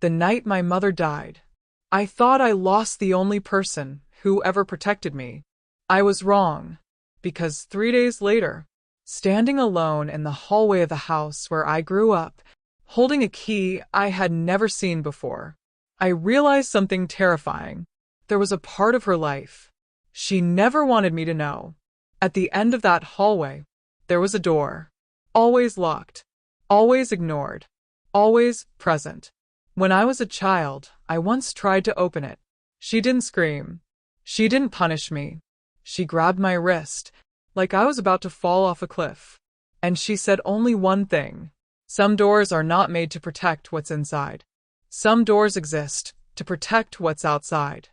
The night my mother died. I thought I lost the only person who ever protected me. I was wrong, because 3 days later, standing alone in the hallway of the house where I grew up, holding a key I had never seen before, I realized something terrifying. There was a part of her life she never wanted me to know. At the end of that hallway, there was a door. Always locked. Always ignored. Always present. When I was a child, I once tried to open it. She didn't scream. She didn't punish me. She grabbed my wrist, like I was about to fall off a cliff. And she said only one thing. Some doors are not made to protect what's inside. Some doors exist to protect what's outside.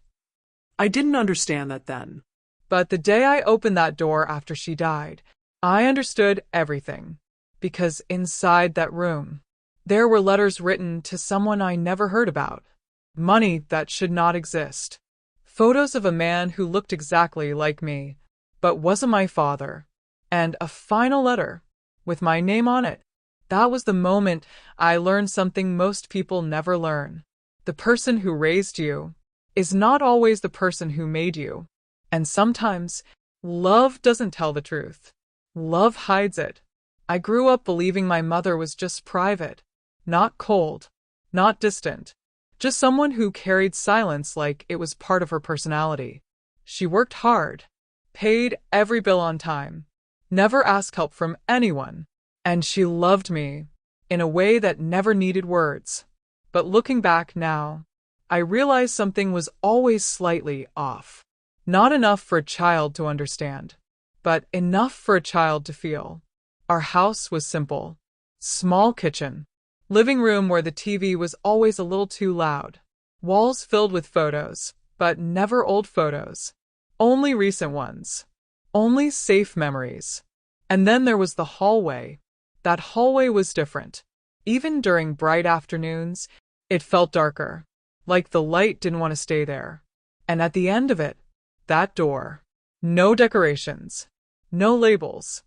I didn't understand that then. But the day I opened that door after she died, I understood everything. Because inside that room, there were letters written to someone I never heard about. Money that should not exist. Photos of a man who looked exactly like me, but wasn't my father. And a final letter, with my name on it. That was the moment I learned something most people never learn. The person who raised you is not always the person who made you. And sometimes, love doesn't tell the truth. Love hides it. I grew up believing my mother was just private, not cold, not distant, just someone who carried silence like it was part of her personality. She worked hard, paid every bill on time, never asked help from anyone, and she loved me in a way that never needed words. But looking back now, I realized something was always slightly off. Not enough for a child to understand, but enough for a child to feel. Our house was simple. Small kitchen. Living room where the TV was always a little too loud. Walls filled with photos, but never old photos. Only recent ones. Only safe memories. And then there was the hallway. That hallway was different. Even during bright afternoons, it felt darker. Like the light didn't want to stay there. And at the end of it, that door. No decorations. No labels.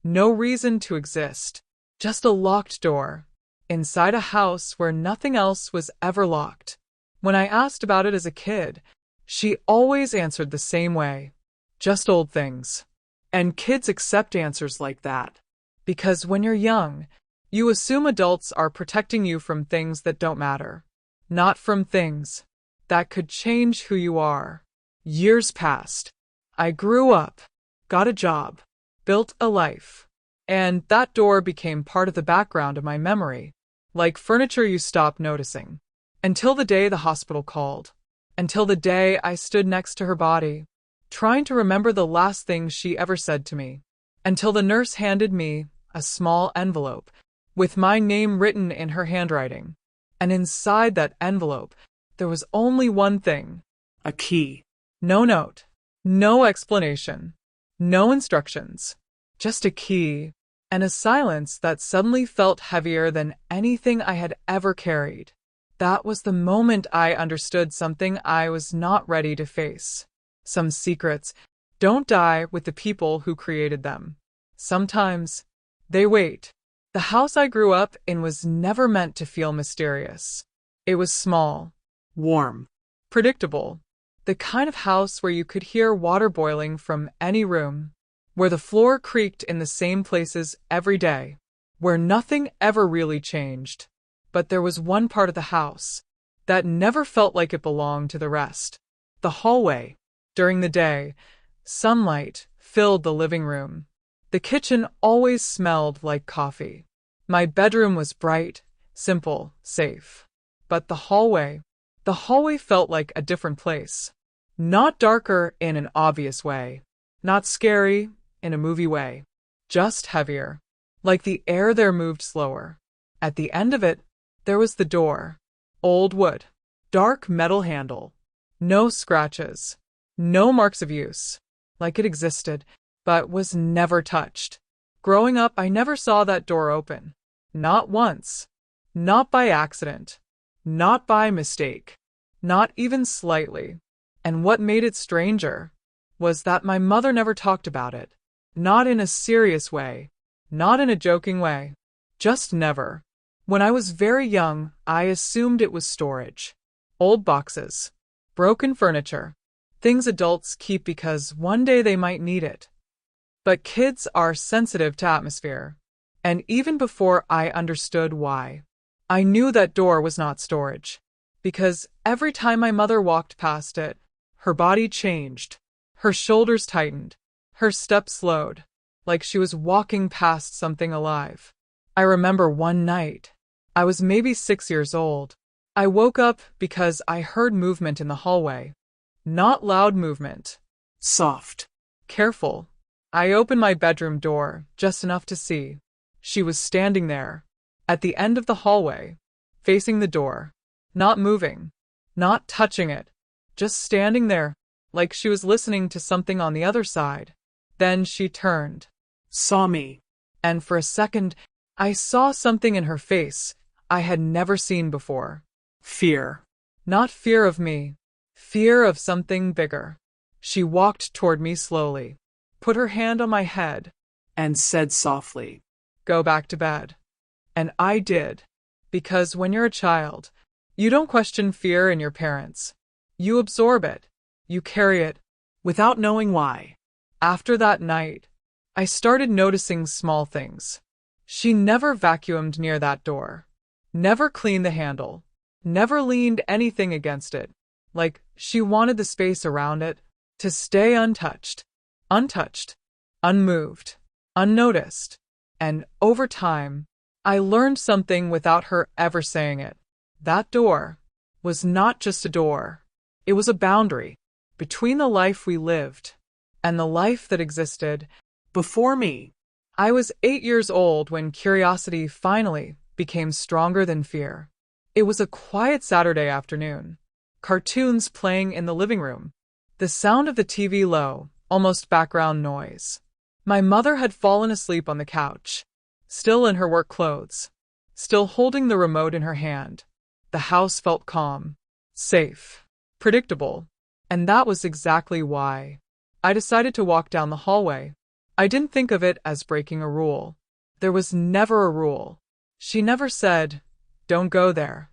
No reason to exist. Just a locked door. Inside a house where nothing else was ever locked. When I asked about it as a kid, she always answered the same way. Just old things. And kids accept answers like that. Because when you're young, you assume adults are protecting you from things that don't matter. Not from things that could change who you are. Years passed. I grew up, got a job, built a life. And that door became part of the background of my memory, like furniture you stop noticing. Until the day the hospital called. Until the day I stood next to her body, trying to remember the last thing she ever said to me. Until the nurse handed me a small envelope with my name written in her handwriting. And inside that envelope, there was only one thing. A key. No note. No explanation. No instructions. Just a key, and a silence that suddenly felt heavier than anything I had ever carried. That was the moment I understood something I was not ready to face. Some secrets don't die with the people who created them. Sometimes, they wait. The house I grew up in was never meant to feel mysterious. It was small. Warm. Predictable. The kind of house where you could hear water boiling from any room. Where the floor creaked in the same places every day. Where nothing ever really changed. But there was one part of the house that never felt like it belonged to the rest. The hallway. During the day, sunlight filled the living room. The kitchen always smelled like coffee. My bedroom was bright, simple, safe. But the hallway felt like a different place. Not darker in an obvious way. Not scary in a movie way. Just heavier. Like the air there moved slower. At the end of it, there was the door. Old wood. Dark metal handle. No scratches. No marks of use. Like it existed, but was never touched. Growing up, I never saw that door open. Not once. Not by accident. Not by mistake. Not even slightly. And what made it stranger was that my mother never talked about it. Not in a serious way. Not in a joking way. Just never. When I was very young, I assumed it was storage. Old boxes, broken furniture, things adults keep because one day they might need it. But kids are sensitive to atmosphere. And even before I understood why, I knew that door was not storage. Because every time my mother walked past it, her body changed. Her shoulders tightened. Her step slowed, like she was walking past something alive. I remember one night. I was maybe 6 years old. I woke up because I heard movement in the hallway. Not loud movement. Soft. Careful. I opened my bedroom door just enough to see. She was standing there, at the end of the hallway, facing the door. Not moving. Not touching it. Just standing there, like she was listening to something on the other side. Then she turned. Saw me. And for a second, I saw something in her face I had never seen before. Fear. Not fear of me. Fear of something bigger. She walked toward me slowly, put her hand on my head, And said softly, "Go back to bed." And I did. Because when you're a child, you don't question fear in your parents. You absorb it. You carry it. without knowing why. After that night, I started noticing small things. She never vacuumed near that door. Never cleaned the handle. Never leaned anything against it. Like she wanted the space around it to stay untouched. Untouched. Unmoved. Unnoticed. And over time, I learned something without her ever saying it. That door was not just a door. It was a boundary between the life we lived and the life that existed Before me. I was 8 years old when curiosity finally became stronger than fear. It was a quiet Saturday afternoon. Cartoons playing in the living room. The sound of the TV low, almost background noise. My mother had fallen asleep on the couch, still in her work clothes, still holding the remote in her hand. The house felt calm, safe, predictable, and that was exactly why I decided to walk down the hallway. I didn't think of it as breaking a rule. There was never a rule. She never said, "Don't go there."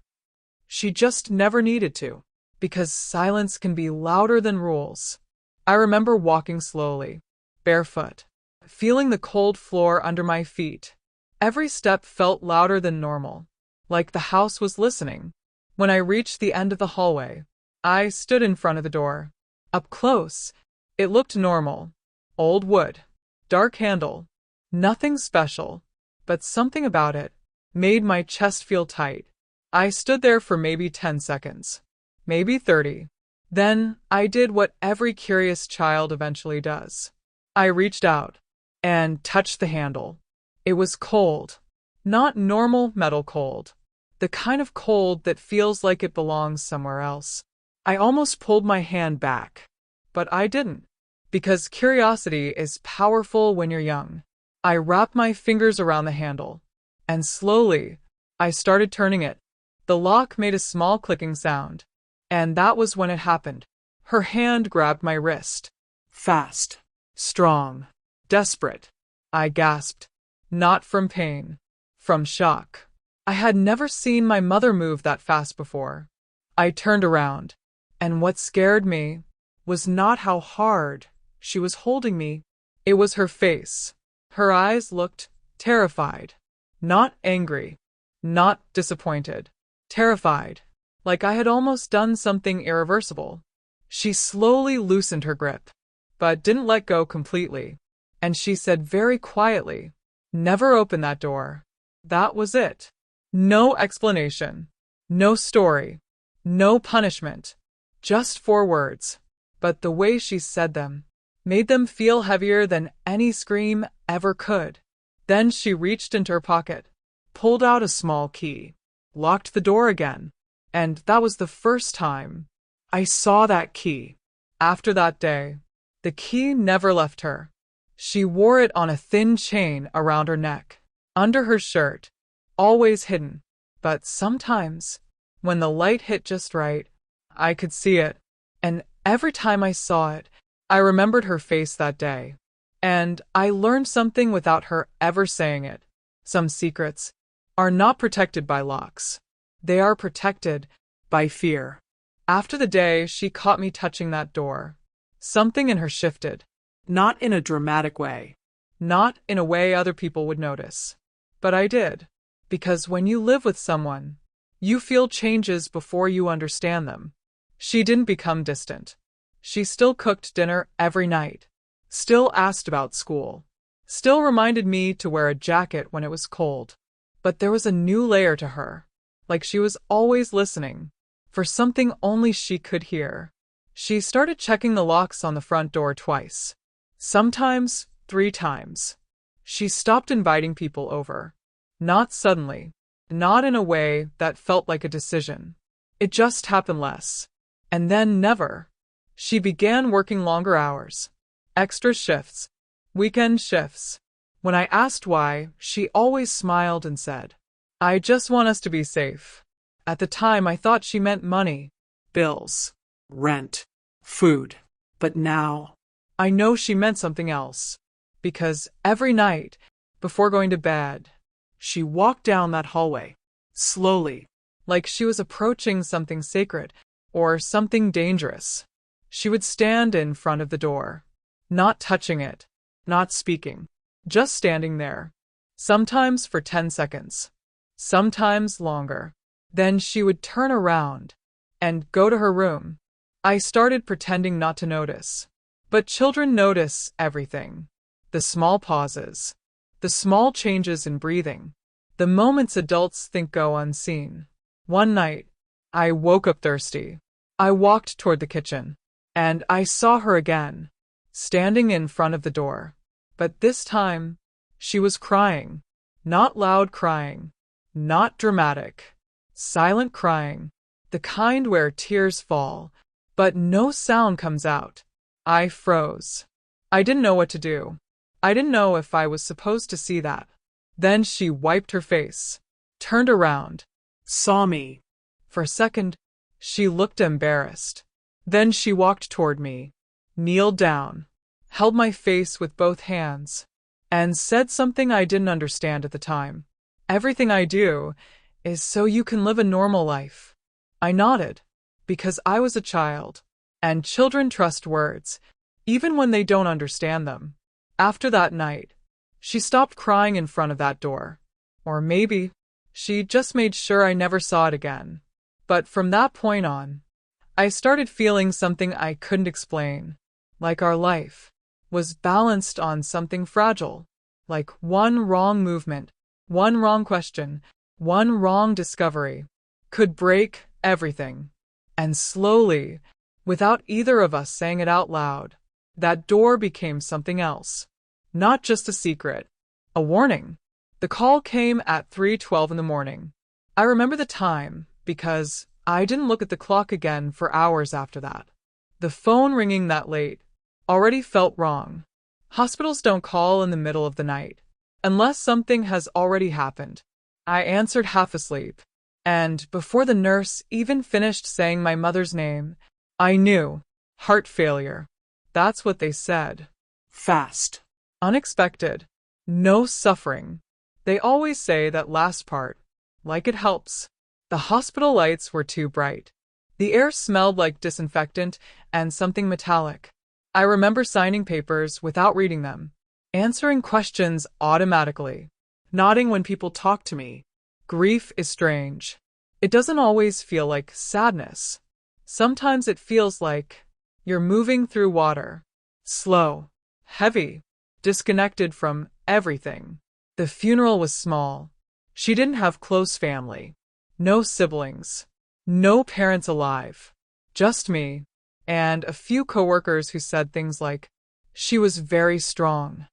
She just never needed to, because silence can be louder than rules. I remember walking slowly, barefoot, feeling the cold floor under my feet. Every step felt louder than normal, like the house was listening. When I reached the end of the hallway, I stood in front of the door. Up close, it looked normal. Old wood, dark handle, nothing special, but something about it made my chest feel tight. I stood there for maybe 10 seconds, maybe 30. Then I did what every curious child eventually does. I reached out and touched the handle. It was cold, not normal metal cold, the kind of cold that feels like it belongs somewhere else. I almost pulled my hand back, but I didn't, because curiosity is powerful when you're young. I wrapped my fingers around the handle, and slowly, I started turning it. The lock made a small clicking sound, and that was when it happened. Her hand grabbed my wrist. Fast. Strong. Desperate. I gasped. Not from pain. From shock. I had never seen my mother move that fast before. I turned around, and what scared me was not how hard she was holding me. It was her face. Her eyes looked terrified. Not angry. Not disappointed. Terrified. Like I had almost done something irreversible. She slowly loosened her grip, but didn't let go completely. And she said very quietly, "Never open that door." That was it. No explanation. No story. No punishment. Just 4 words. But the way she said them made them feel heavier than any scream ever could. Then she reached into her pocket, pulled out a small key, locked the door again. And that was the first time I saw that key. After that day, the key never left her. She wore it on a thin chain around her neck, under her shirt, always hidden. But sometimes, when the light hit just right, I could see it. And every time I saw it, I remembered her face that day. And I learned something without her ever saying it. Some secrets are not protected by locks. They are protected By fear. after the day she caught me touching that door. Something in her shifted, Not in a dramatic way. not in a way other people would notice. But I did. Because when you live with someone, you feel changes before you understand them. She didn't become distant. She still cooked dinner every night, still asked about school, still reminded me to wear a jacket when it was cold. But there was a new layer to her, like she was always listening, for something only she could hear. She started checking the locks on the front door twice, sometimes 3 times. She stopped inviting people over. Not suddenly, not in a way that felt like a decision. It just happened less. And then never. She began working longer hours, extra shifts, weekend shifts. When I asked why, she always smiled and said, "I just want us to be safe." At the time, I thought she meant money. Bills. Rent. Food. But now, I know she meant something else. Because every night, before going to bed, she walked down that hallway, slowly, like she was approaching something sacred or something dangerous. She would stand in front of the door, not touching it, not speaking, just standing there. Sometimes for 10 seconds, sometimes longer. Then she would turn around and go to her room. I started pretending not to notice. But children notice everything. The small pauses, the small changes in breathing, the moments adults think go unseen. One night, I woke up thirsty. I walked toward the kitchen, and I saw her again, standing in front of the door. But this time, she was crying. Not loud crying, not dramatic, silent crying, the kind where tears fall, but no sound comes out. I froze. I didn't know what to do. I didn't know if I was supposed to see that. Then she wiped her face, turned around, saw me. For a second, she looked embarrassed. Then she walked toward me, kneeled down, held my face with both hands, and said something I didn't understand at the time. "Everything I do is so you can live a normal life." I nodded, because I was a child, and children trust words, even when they don't understand them. After that night, she stopped crying in front of that door. Or maybe she just made sure I never saw it again. But from that point on, I started feeling something I couldn't explain, like our life was balanced on something fragile, like one wrong movement, one wrong question, one wrong discovery could break everything. And slowly, without either of us saying it out loud, that door became something else. Not just a secret, a warning. The call came at 3:12 in the morning. I remember the time because I didn't look at the clock again for hours after that. The phone ringing that late already felt wrong. Hospitals don't call in the middle of the night, unless something has already happened. I answered half asleep, and before the nurse even finished saying my mother's name, I knew. Heart failure. That's what they said. Fast. Unexpected. No suffering. They always say that last part, like it helps. The hospital lights were too bright. The air smelled like disinfectant and something metallic. I remember signing papers without reading them, answering questions automatically, nodding when people talk to me. Grief is strange. It doesn't always feel like sadness. Sometimes it feels like you're moving through water. Slow, heavy, disconnected from everything. The funeral was small. She didn't have close family. No siblings. No parents alive. Just me. And a few coworkers who said things like, "She was very strong.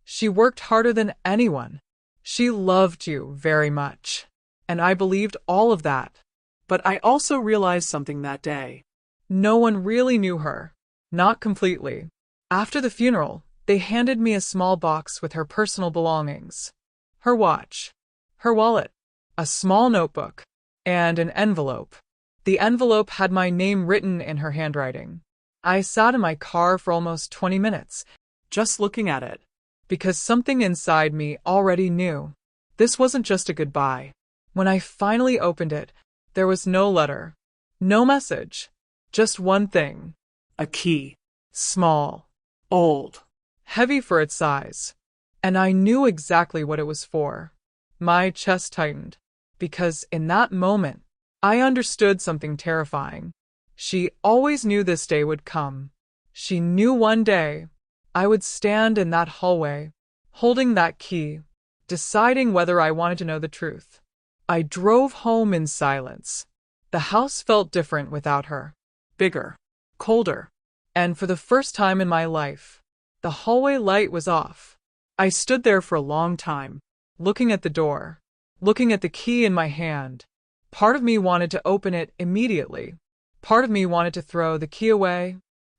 She worked harder than anyone. She loved you very much." And I believed all of that. But I also realized something that day. No one really knew her. Not completely. After the funeral, they handed me a small box with her personal belongings. Her watch, her wallet, a small notebook, and an envelope. The envelope had my name written in her handwriting. I sat in my car for almost 20 minutes, just looking at it, because something inside me already knew. This wasn't just a goodbye. When I finally opened it, there was no letter, no message, just one thing. A key. Small, Old. heavy for its size. And I knew exactly what it was for. My chest tightened, because in that moment, I understood something terrifying. She always knew this day would come. She knew one day I would stand in that hallway, holding that key, deciding whether I wanted to know the truth. I drove home in silence. The house felt different without her. Bigger, colder, and for the first time in my life, the hallway light was off. I stood there for a long time, looking at the door, looking at the key in my hand. Part of me wanted to open it immediately. Part of me wanted to throw the key away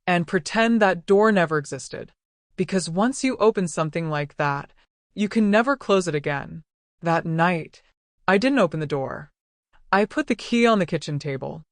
and pretend that door never existed. Because once you open something like that, you can never close it again. That night, I didn't open the door. I put the key on the kitchen table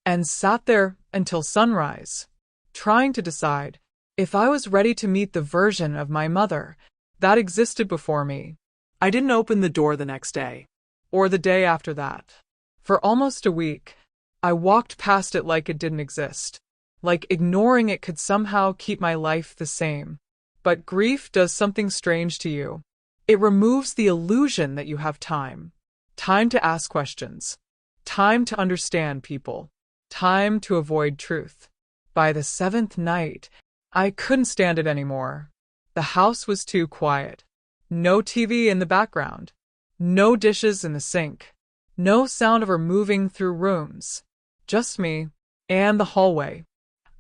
and sat there until sunrise, trying to decide if I was ready to meet the version of my mother that existed before me. I didn't open the door the next day. Or the day after that. For almost a week, I walked past it like it didn't exist, like ignoring it could somehow keep my life the same. But grief does something strange to you. It removes the illusion that you have time. Time to ask questions. Time to understand people. Time to avoid truth. By the seventh night, I couldn't stand it anymore. The house was too quiet. No TV in the background. No dishes in the sink. No sound of her moving through rooms. Just me and the hallway.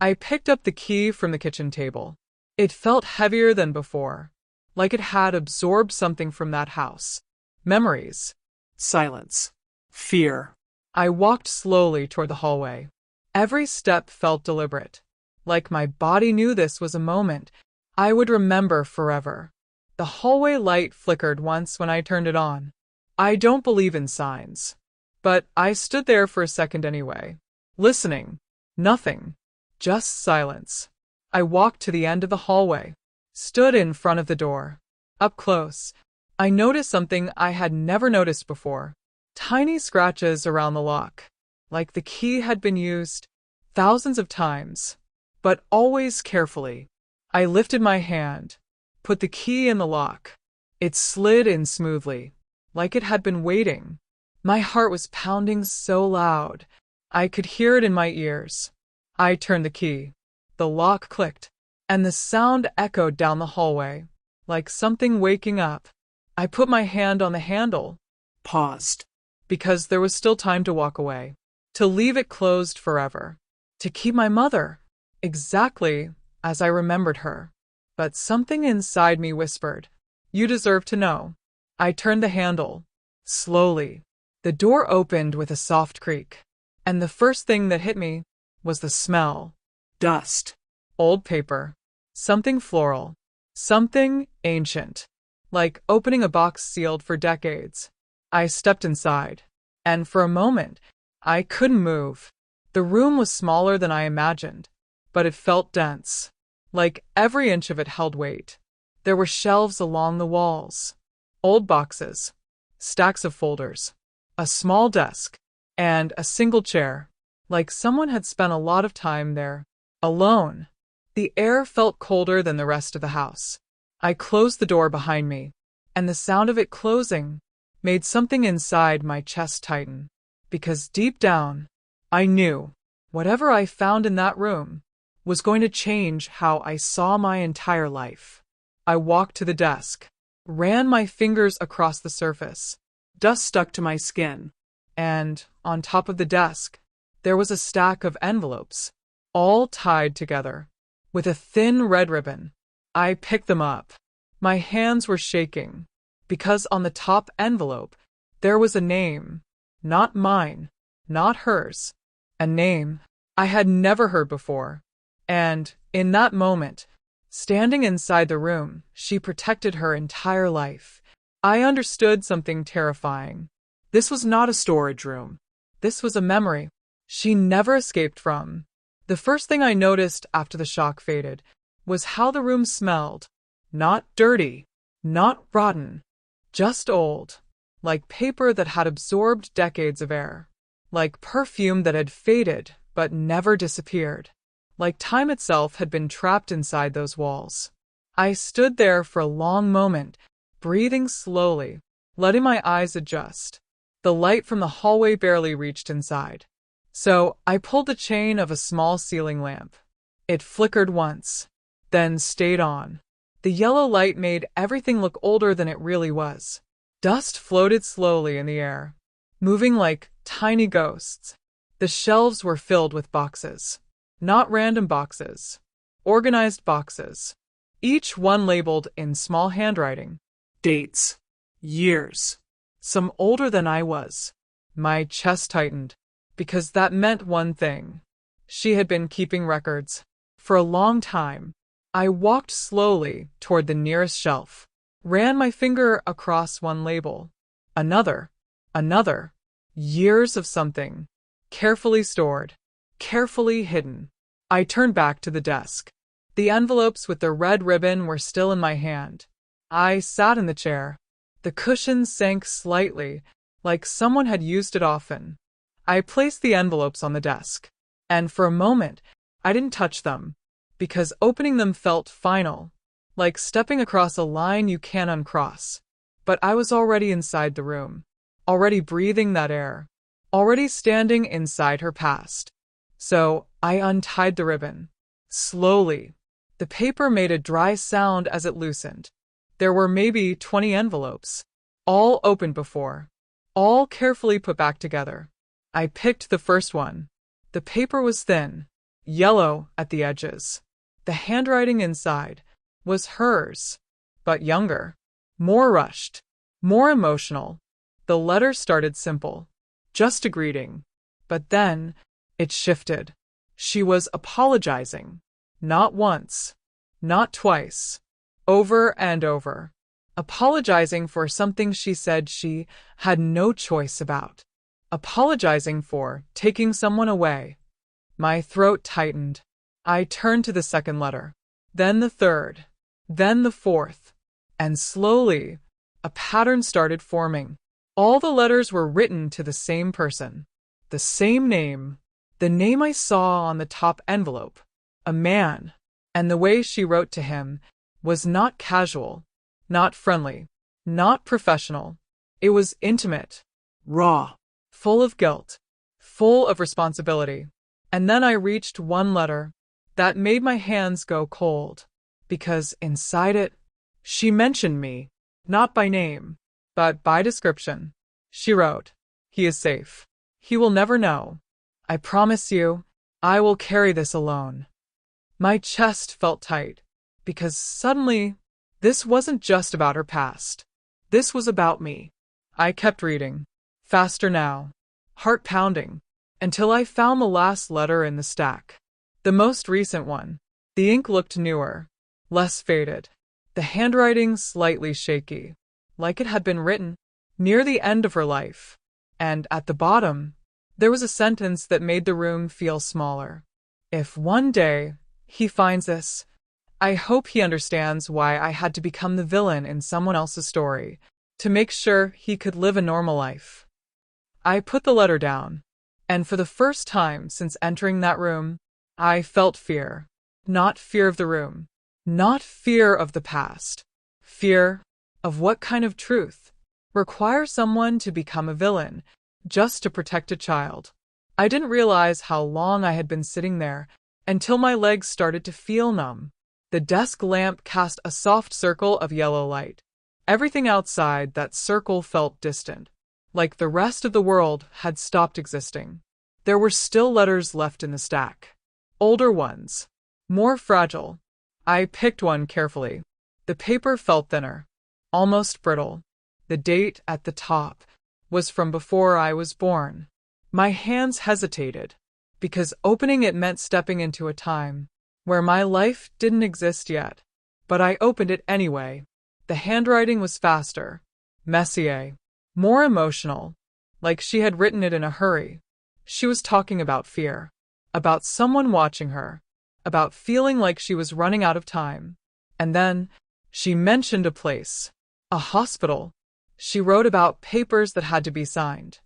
I picked up the key from the kitchen table. It felt heavier than before, like it had absorbed something from that house. Memories. Silence. Fear. I walked slowly toward the hallway. Every step felt deliberate, like my body knew this was a moment I would remember forever. The hallway light flickered once when I turned it on. I don't believe in signs, but I stood there for a second anyway, listening. Nothing. Just silence. I walked to the end of the hallway, stood in front of the door. Up close, I noticed something I had never noticed before. Tiny scratches around the lock, like the key had been used thousands of times, but always carefully. I lifted my hand, put the key in the lock. It slid in smoothly, like it had been waiting. My heart was pounding so loud, I could hear it in my ears. I turned the key. The lock clicked, and the sound echoed down the hallway, like something waking up. I put my hand on the handle. Paused. Because there was still time to walk away, to leave it closed forever, to keep my mother, exactly as I remembered her. But something inside me whispered, "You deserve to know." I turned the handle. Slowly, the door opened with a soft creak, and the first thing that hit me was the smell. Dust. Old paper. Something floral. Something ancient. Like opening a box sealed for decades. I stepped inside, and for a moment, I couldn't move. The room was smaller than I imagined, but it felt dense, like every inch of it held weight. There were shelves along the walls, old boxes, stacks of folders, a small desk, and a single chair, like someone had spent a lot of time there, alone. The air felt colder than the rest of the house. I closed the door behind me, and the sound of it closing made something inside my chest tighten, because deep down, I knew whatever I found in that room was going to change how I saw my entire life. I walked to the desk, ran my fingers across the surface. Dust stuck to my skin. And on top of the desk, there was a stack of envelopes, all tied together, with a thin red ribbon. I picked them up. My hands were shaking, because on the top envelope, there was a name, not mine, not hers, a name I had never heard before. And, in that moment, standing inside the room she protected her entire life, I understood something terrifying. This was not a storage room. This was a memory she never escaped from. The first thing I noticed after the shock faded was how the room smelled. Not dirty, not rotten, just old. like paper that had absorbed decades of air, like perfume that had faded but never disappeared, like time itself had been trapped inside those walls. I stood there for a long moment, breathing slowly, letting my eyes adjust. The light from the hallway barely reached inside. So I pulled the chain of a small ceiling lamp. It flickered once, then stayed on. The yellow light made everything look older than it really was. Dust floated slowly in the air, moving like tiny ghosts. The shelves were filled with boxes. Not random boxes. Organized boxes. Each one labeled in small handwriting. Dates. Years. Some older than I was. My chest tightened, because that meant one thing. She had been keeping records. For a long time. I walked slowly toward the nearest shelf, ran my finger across one label. Another. Years of something. Carefully stored. Carefully hidden. I turned back to the desk. The envelopes with the red ribbon were still in my hand. I sat in the chair. The cushion sank slightly, like someone had used it often. I placed the envelopes on the desk, and for a moment, I didn't touch them, because opening them felt final, like stepping across a line you can't uncross. But I was already inside the room, already breathing that air, already standing inside her past. So I untied the ribbon. Slowly. The paper made a dry sound as it loosened. There were maybe 20 envelopes, all opened before, all carefully put back together. I picked the first one. The paper was thin, yellow at the edges. The handwriting inside was hers, but younger, more rushed, more emotional. The letter started simple, just a greeting. But then it shifted. She was apologizing. Not once, not twice, over and over. Apologizing for something she said she had no choice about. Apologizing for taking someone away. My throat tightened. I turned to the second letter, then the third, then the fourth, and slowly, a pattern started forming. All the letters were written to the same person, the same name, the name I saw on the top envelope, a man, and the way she wrote to him was not casual, not friendly, not professional. It was intimate, Raw. full of guilt, full of responsibility. And then I reached one letter that made my hands go cold, because inside it, she mentioned me, not by name, but by description. She wrote, "He is safe. He will never know. I promise you, I will carry this alone." My chest felt tight, because suddenly, this wasn't just about her past. This was about me. I kept reading, faster now, heart pounding, until I found the last letter in the stack. The most recent one. The ink looked newer, less faded. The handwriting slightly shaky, like it had been written near the end of her life. And at the bottom, there was a sentence that made the room feel smaller. If one day he finds this, I hope he understands why I had to become the villain in someone else's story, to make sure he could live a normal life. I put the letter down, and for the first time since entering that room, I felt fear. Not fear of the room, not fear of the past, fear of what kind of truth requires someone to become a villain just to protect a child. I didn't realize how long I had been sitting there until my legs started to feel numb. The desk lamp cast a soft circle of yellow light. Everything outside that circle felt distant, like the rest of the world had stopped existing. There were still letters left in the stack. Older ones, more fragile. I picked one carefully. The paper felt thinner, almost brittle. The date at the top was from before I was born. My hands hesitated, because opening it meant stepping into a time where my life didn't exist yet. But I opened it anyway. The handwriting was faster, messier, more emotional, like she had written it in a hurry. She was talking about fear, about someone watching her, about feeling like she was running out of time. And then she mentioned a place, a hospital, She wrote about papers that had to be signed,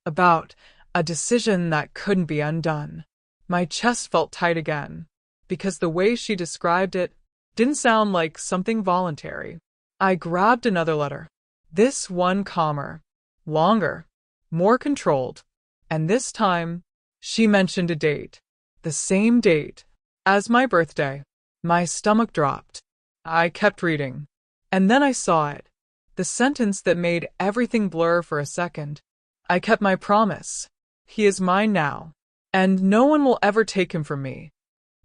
about a decision that couldn't be undone. My chest felt tight again, because the way she described it didn't sound like something voluntary. I grabbed another letter, this one calmer, longer, more controlled, and this time she mentioned a date, the same date as my birthday. My stomach dropped. I kept reading, and then I saw it, the sentence that made everything blur for a second. I kept my promise. He is mine now, and no one will ever take him from me.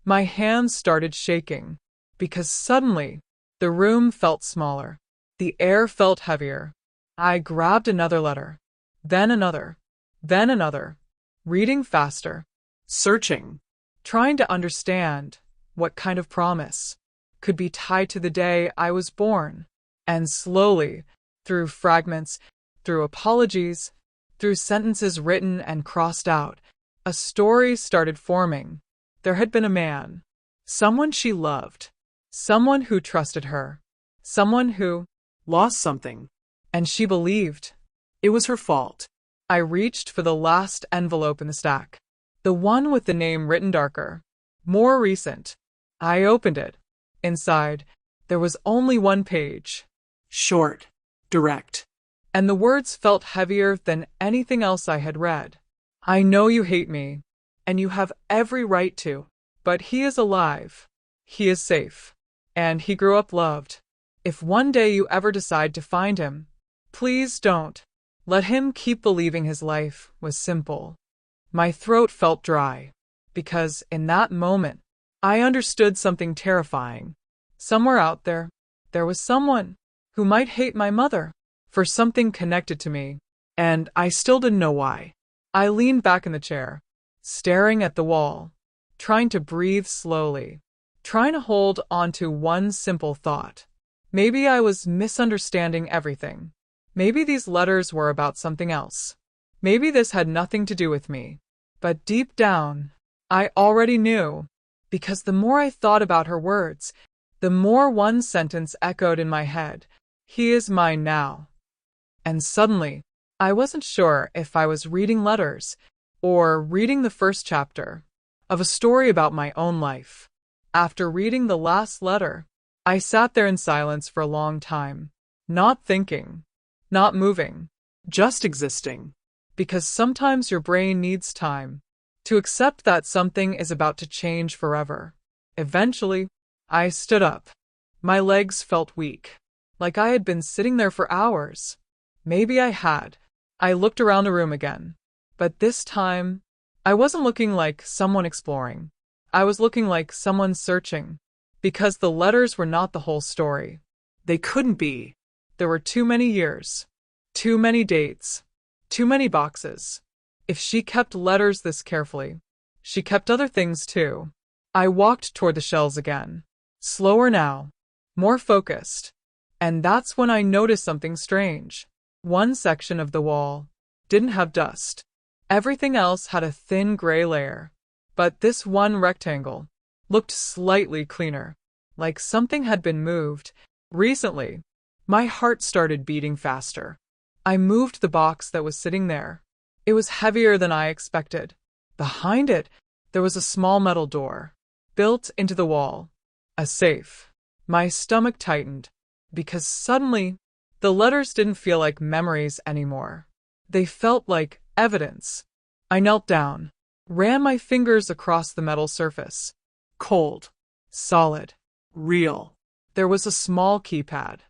My hands started shaking, because suddenly the room felt smaller. The air felt heavier. I grabbed another letter, then another, then another, reading faster, Searching. trying to understand what kind of promise could be tied to the day I was born. And slowly, through fragments, through apologies, through sentences written and crossed out, a story started forming. There had been a man, someone she loved, someone who trusted her, someone who Lost something. and she believed. It was her fault. I reached for the last envelope in the stack, the one with the name written darker, more recent. I opened it. Inside, there was only one page, Short. Direct. and the words felt heavier than anything else I had read. I know you hate me, and you have every right to, but he is alive. He is safe, and he grew up loved. If one day you ever decide to find him, please don't. Let him keep believing his life was simple. My throat felt dry, because in that moment, I understood something terrifying. Somewhere out there, there was someone who might hate my mother for something connected to me, and I still didn't know why. I leaned back in the chair, staring at the wall, trying to breathe slowly, trying to hold on to one simple thought. Maybe I was misunderstanding everything. Maybe these letters were about something else. Maybe this had nothing to do with me. But deep down, I already knew, because the more I thought about her words, the more one sentence echoed in my head. He is mine now. And suddenly, I wasn't sure if I was reading letters or reading the first chapter of a story about my own life. After reading the last letter, I sat there in silence for a long time, not thinking, not moving, Just existing. because sometimes your brain needs time to accept that something is about to change forever. Eventually, I stood up. My legs felt weak, like I had been sitting there for hours. Maybe I had. I looked around the room again, but this time, I wasn't looking like someone exploring. I was looking like someone searching, because the letters were not the whole story. They couldn't be. There were too many years, too many dates, too many boxes. If she kept letters this carefully, she kept other things too. I walked toward the shelves again, slower now, more focused. And that's when I noticed something strange. One section of the wall didn't have dust. Everything else had a thin gray layer. But this one rectangle looked slightly cleaner, like something had been moved recently. My heart started beating faster. I moved the box that was sitting there. It was heavier than I expected. Behind it, there was a small metal door, built into the wall. A safe. My stomach tightened, because suddenly, the letters didn't feel like memories anymore. They felt like evidence. I knelt down, ran my fingers across the metal surface. Cold. Solid. Real. There was a small keypad,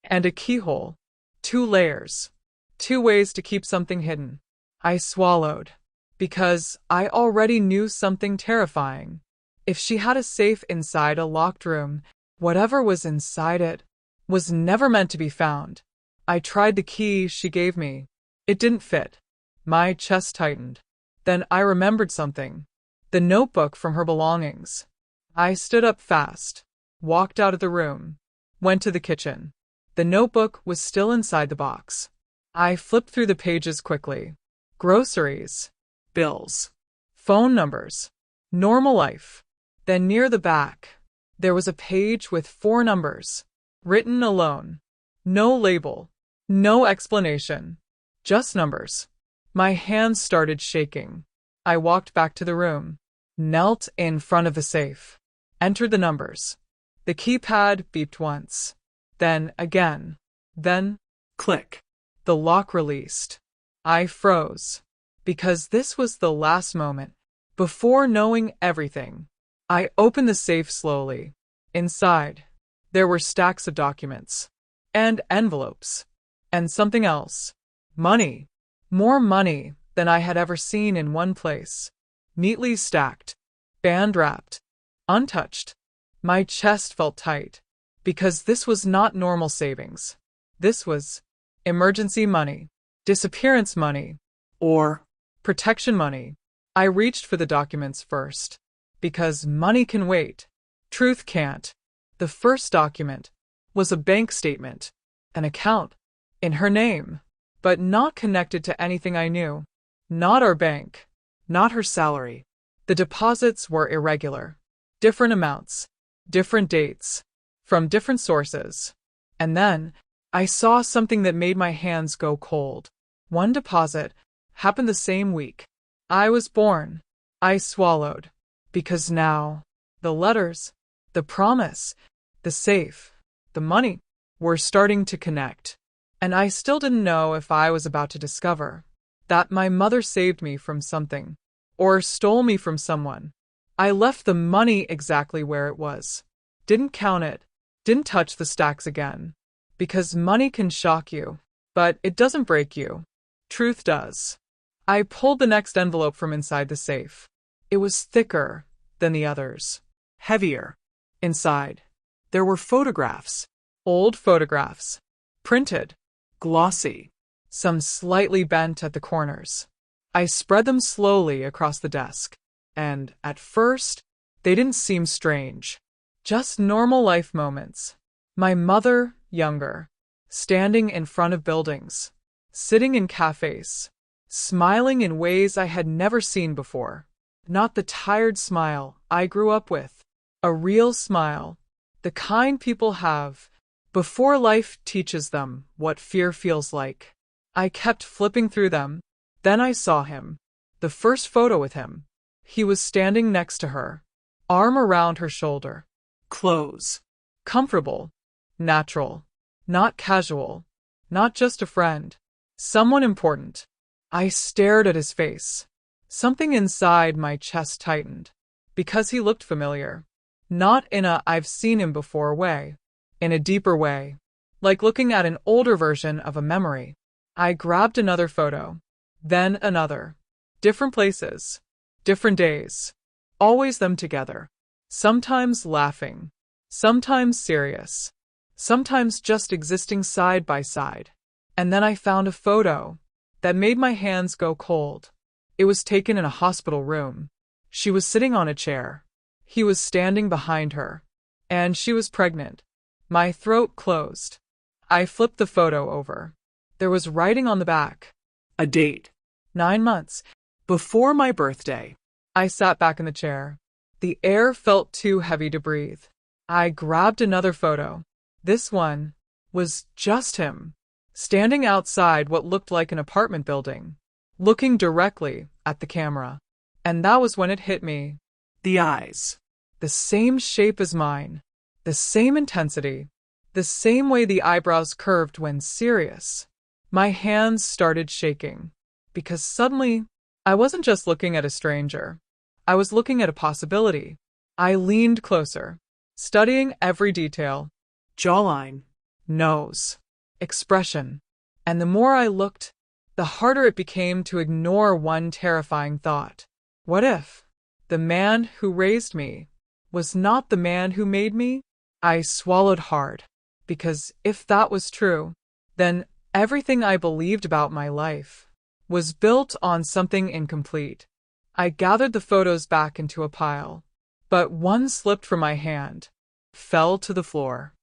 and a keyhole. 2 layers. 2 ways to keep something hidden. I swallowed, because I already knew something terrifying. If she had a safe inside a locked room, whatever was inside it was never meant to be found. I tried the key she gave me. It didn't fit. My chest tightened. Then I remembered something. The notebook from her belongings. I stood up fast, walked out of the room, went to the kitchen. The notebook was still inside the box. I flipped through the pages quickly. Groceries, Bills. phone numbers, normal life. Then near the back, there was a page with 4 numbers, written alone. No label, No explanation. Just numbers. My hands started shaking. I walked back to the room, knelt in front of the safe, entered the numbers. The keypad beeped once, then again, then Click. the lock released. I froze, because this was the last moment before knowing everything. I opened the safe slowly. Inside, there were stacks of documents, and envelopes, and something else. Money. More money than I had ever seen in one place. Neatly stacked, band-wrapped, untouched. My chest felt tight, because this was not normal savings. This was emergency money, disappearance money, Or protection money. I reached for the documents first, because money can wait. Truth can't. The first document was a bank statement, an account, in her name, but not connected to anything I knew. Not our bank, not her salary. the deposits were irregular. Different amounts, different dates, from different sources. And then, I saw something that made my hands go cold. One deposit happened the same week I was born. I swallowed, because now, the letters, the promise, the safe, the money, were starting to connect. And I still didn't know if I was about to discover that my mother saved me from something, or stole me from someone. I left the money exactly where it was. Didn't count it, didn't touch the stacks again. Because money can shock you, but it doesn't break you. Truth does. I pulled the next envelope from inside the safe. It was thicker than the others. Heavier. Inside, There were photographs. old photographs. Printed. Glossy. Some slightly bent at the corners. I spread them slowly across the desk, and, at first, they didn't seem strange. Just normal life moments. My mother, younger, standing in front of buildings, sitting in cafes, smiling in ways I had never seen before. Not the tired smile I grew up with. A real smile, the kind people have before life teaches them what fear feels like. I kept flipping through them. Then I saw him. The first photo with him. He was standing next to her, arm around her shoulder. Clothes. Comfortable. Natural. Not casual. Not just a friend. Someone important. I stared at his face. Something inside my chest tightened. Because he looked familiar. Not in a I've seen him before way. In a deeper way. Like looking at an older version of a memory. I grabbed another photo. Then another. Different places. Different days. Always them together. Sometimes laughing. Sometimes serious. Sometimes just existing side by side. And then I found a photo that made my hands go cold. It was taken in a hospital room. She was sitting on a chair. He was standing behind her. And she was pregnant. My throat closed. I flipped the photo over. There was writing on the back. A date. 9 months. Before my birthday. I sat back in the chair. The air felt too heavy to breathe. I grabbed another photo. This one was just him, standing outside what looked like an apartment building, looking directly at the camera. And that was when it hit me. The eyes. The same shape as mine. The same intensity. The same way the eyebrows curved when serious. My hands started shaking. Because suddenly, I wasn't just looking at a stranger. I was looking at a possibility. I leaned closer, studying every detail. Jawline. Nose. Expression. And the more I looked, the harder it became to ignore one terrifying thought. What if the man who raised me was not the man who made me? I swallowed hard, because if that was true, then everything I believed about my life was built on something incomplete. I gathered the photos back into a pile, but one slipped from my hand, fell to the floor.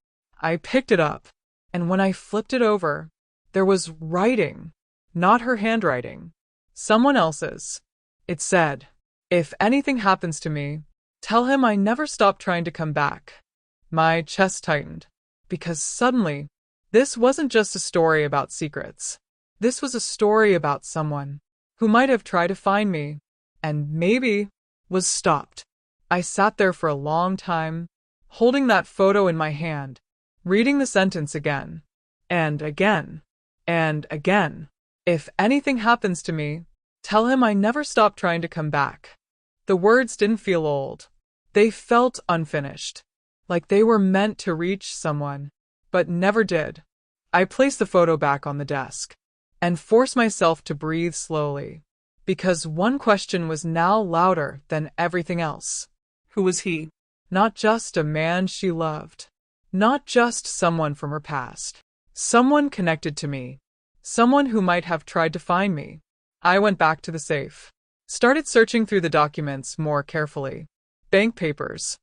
I picked it up, and when I flipped it over, there was writing, not her handwriting, someone else's. It said, "If anything happens to me, tell him I never stopped trying to come back." My chest tightened, because suddenly, This wasn't just a story about secrets. This was a story about someone who might have tried to find me and maybe was stopped. I sat there for a long time, holding that photo in my hand, reading the sentence again and again and again. If anything happens to me, tell him I never stopped trying to come back. The words didn't feel old. They felt unfinished, like they were meant to reach someone, but never did. I placed the photo back on the desk and forced myself to breathe slowly, because one question was now louder than everything else. Who was he? Not just a man she loved. Not just someone from her past. Someone connected to me. Someone who might have tried to find me. I went back to the safe. Started searching through the documents more carefully. Bank papers.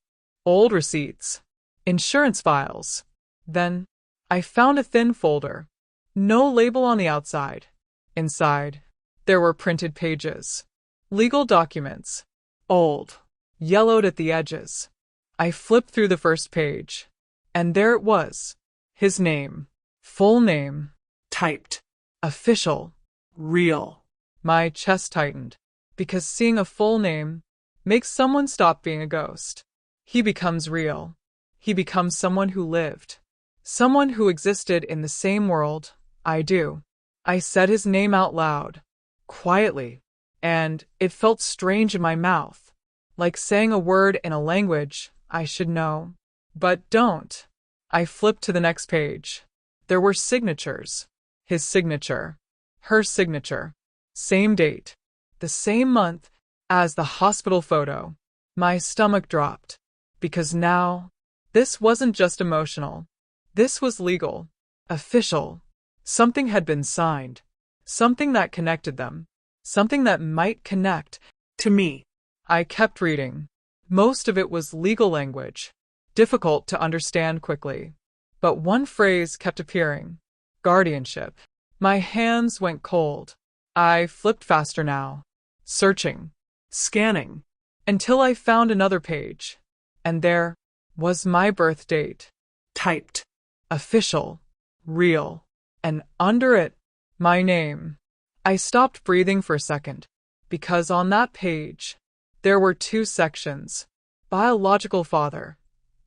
Old receipts. Insurance files. Then, I found a thin folder. No label on the outside. Inside, there were printed pages. Legal documents. Old. Yellowed at the edges. I flipped through the first page. And there it was. His name. Full name. Typed. Official. Real. My chest tightened, because seeing a full name makes someone stop being a ghost. He becomes real. He becomes someone who lived. Someone who existed in the same world I do. I said his name out loud, quietly, and it felt strange in my mouth, like saying a word in a language I should know, but don't. I flipped to the next page. There were signatures. His signature. Her signature. Same date. The same month as the hospital photo. My stomach dropped, because now, this wasn't just emotional. This was legal. Official. Something had been signed. Something that connected them. Something that might connect To me. I kept reading. Most of it was legal language, difficult to understand quickly. But one phrase kept appearing. Guardianship. My hands went cold. I flipped faster now, searching, Scanning. until I found another page. And there was my birth date. Typed. Official. Real. And under it, my name. I stopped breathing for a second, because on that page, there were two sections. Biological father.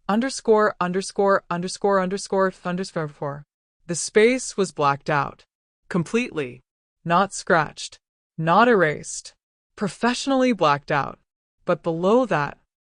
Underscore, underscore, underscore, underscore, underscore. The space was blacked out. Completely. Not scratched. Not erased. Professionally blacked out. But below that,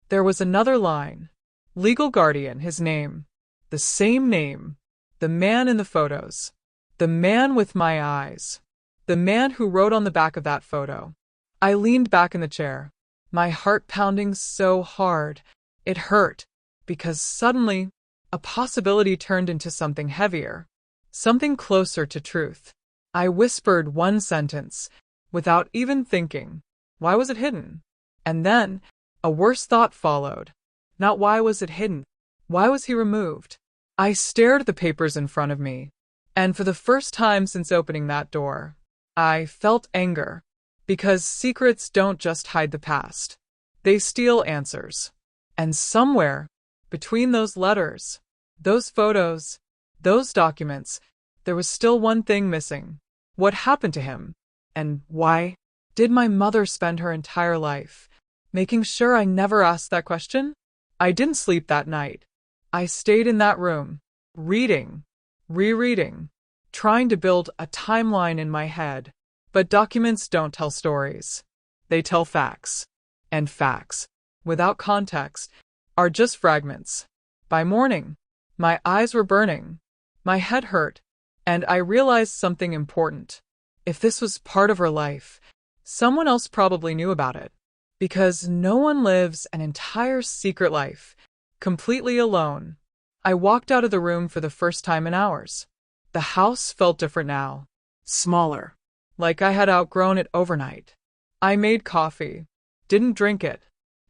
there was another line. Legal guardian, his name. The same name. The man in the photos. The man with my eyes. The man who wrote on the back of that photo. I leaned back in the chair, my heart pounding so hard, it hurt, because suddenly, a possibility turned into something heavier, something closer to truth. I whispered one sentence, without even thinking. Why was it hidden? And then, a worse thought followed. Not why was it hidden? Why was he removed? I stared at the papers in front of me, and for the first time since opening that door, I felt anger. Because secrets don't just hide the past. They steal answers. And somewhere, between those letters, those photos, those documents, there was still one thing missing. What happened to him? And why did my mother spend her entire life making sure I never asked that question? I didn't sleep that night. I stayed in that room, reading, rereading, trying to build a timeline in my head. But documents don't tell stories. They tell facts. And facts, without context, are just fragments. By morning, my eyes were burning. My head hurt. And I realized something important. If this was part of her life, someone else probably knew about it. Because no one lives an entire secret life, completely alone. I walked out of the room for the first time in hours. The house felt different now. Smaller. Like I had outgrown it overnight. I made coffee, didn't drink it,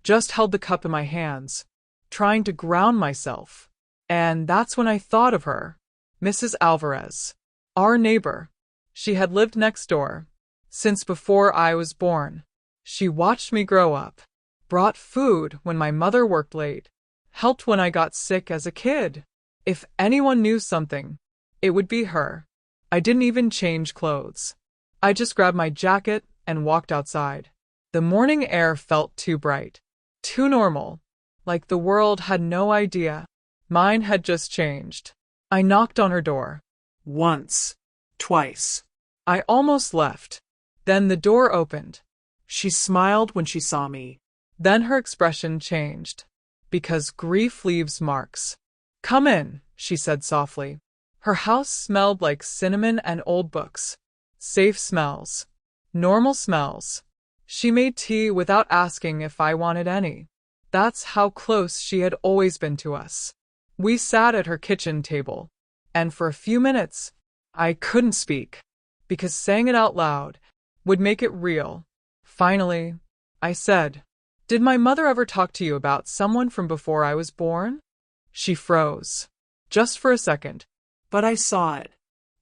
just held the cup in my hands, trying to ground myself. And that's when I thought of her, Mrs. Alvarez, our neighbor. She had lived next door, since before I was born. She watched me grow up, brought food when my mother worked late, helped when I got sick as a kid. If anyone knew something, It would be her. I didn't even change clothes. I just grabbed my jacket and walked outside. The morning air felt too bright, too normal, like the world had no idea. Mine had just changed. I knocked on her door. Once. Twice. I almost left. Then the door opened. She smiled when she saw me. Then her expression changed. Because grief leaves marks. Come in, she said softly. Her house smelled like cinnamon and old books. Safe smells. Normal smells. She made tea without asking if I wanted any. That's how close she had always been to us. We sat at her kitchen table, and for a few minutes, I couldn't speak, because saying it out loud would make it real. Finally, I said, "Did my mother ever talk to you about someone from before I was born?" She froze, just for a second. But I saw it,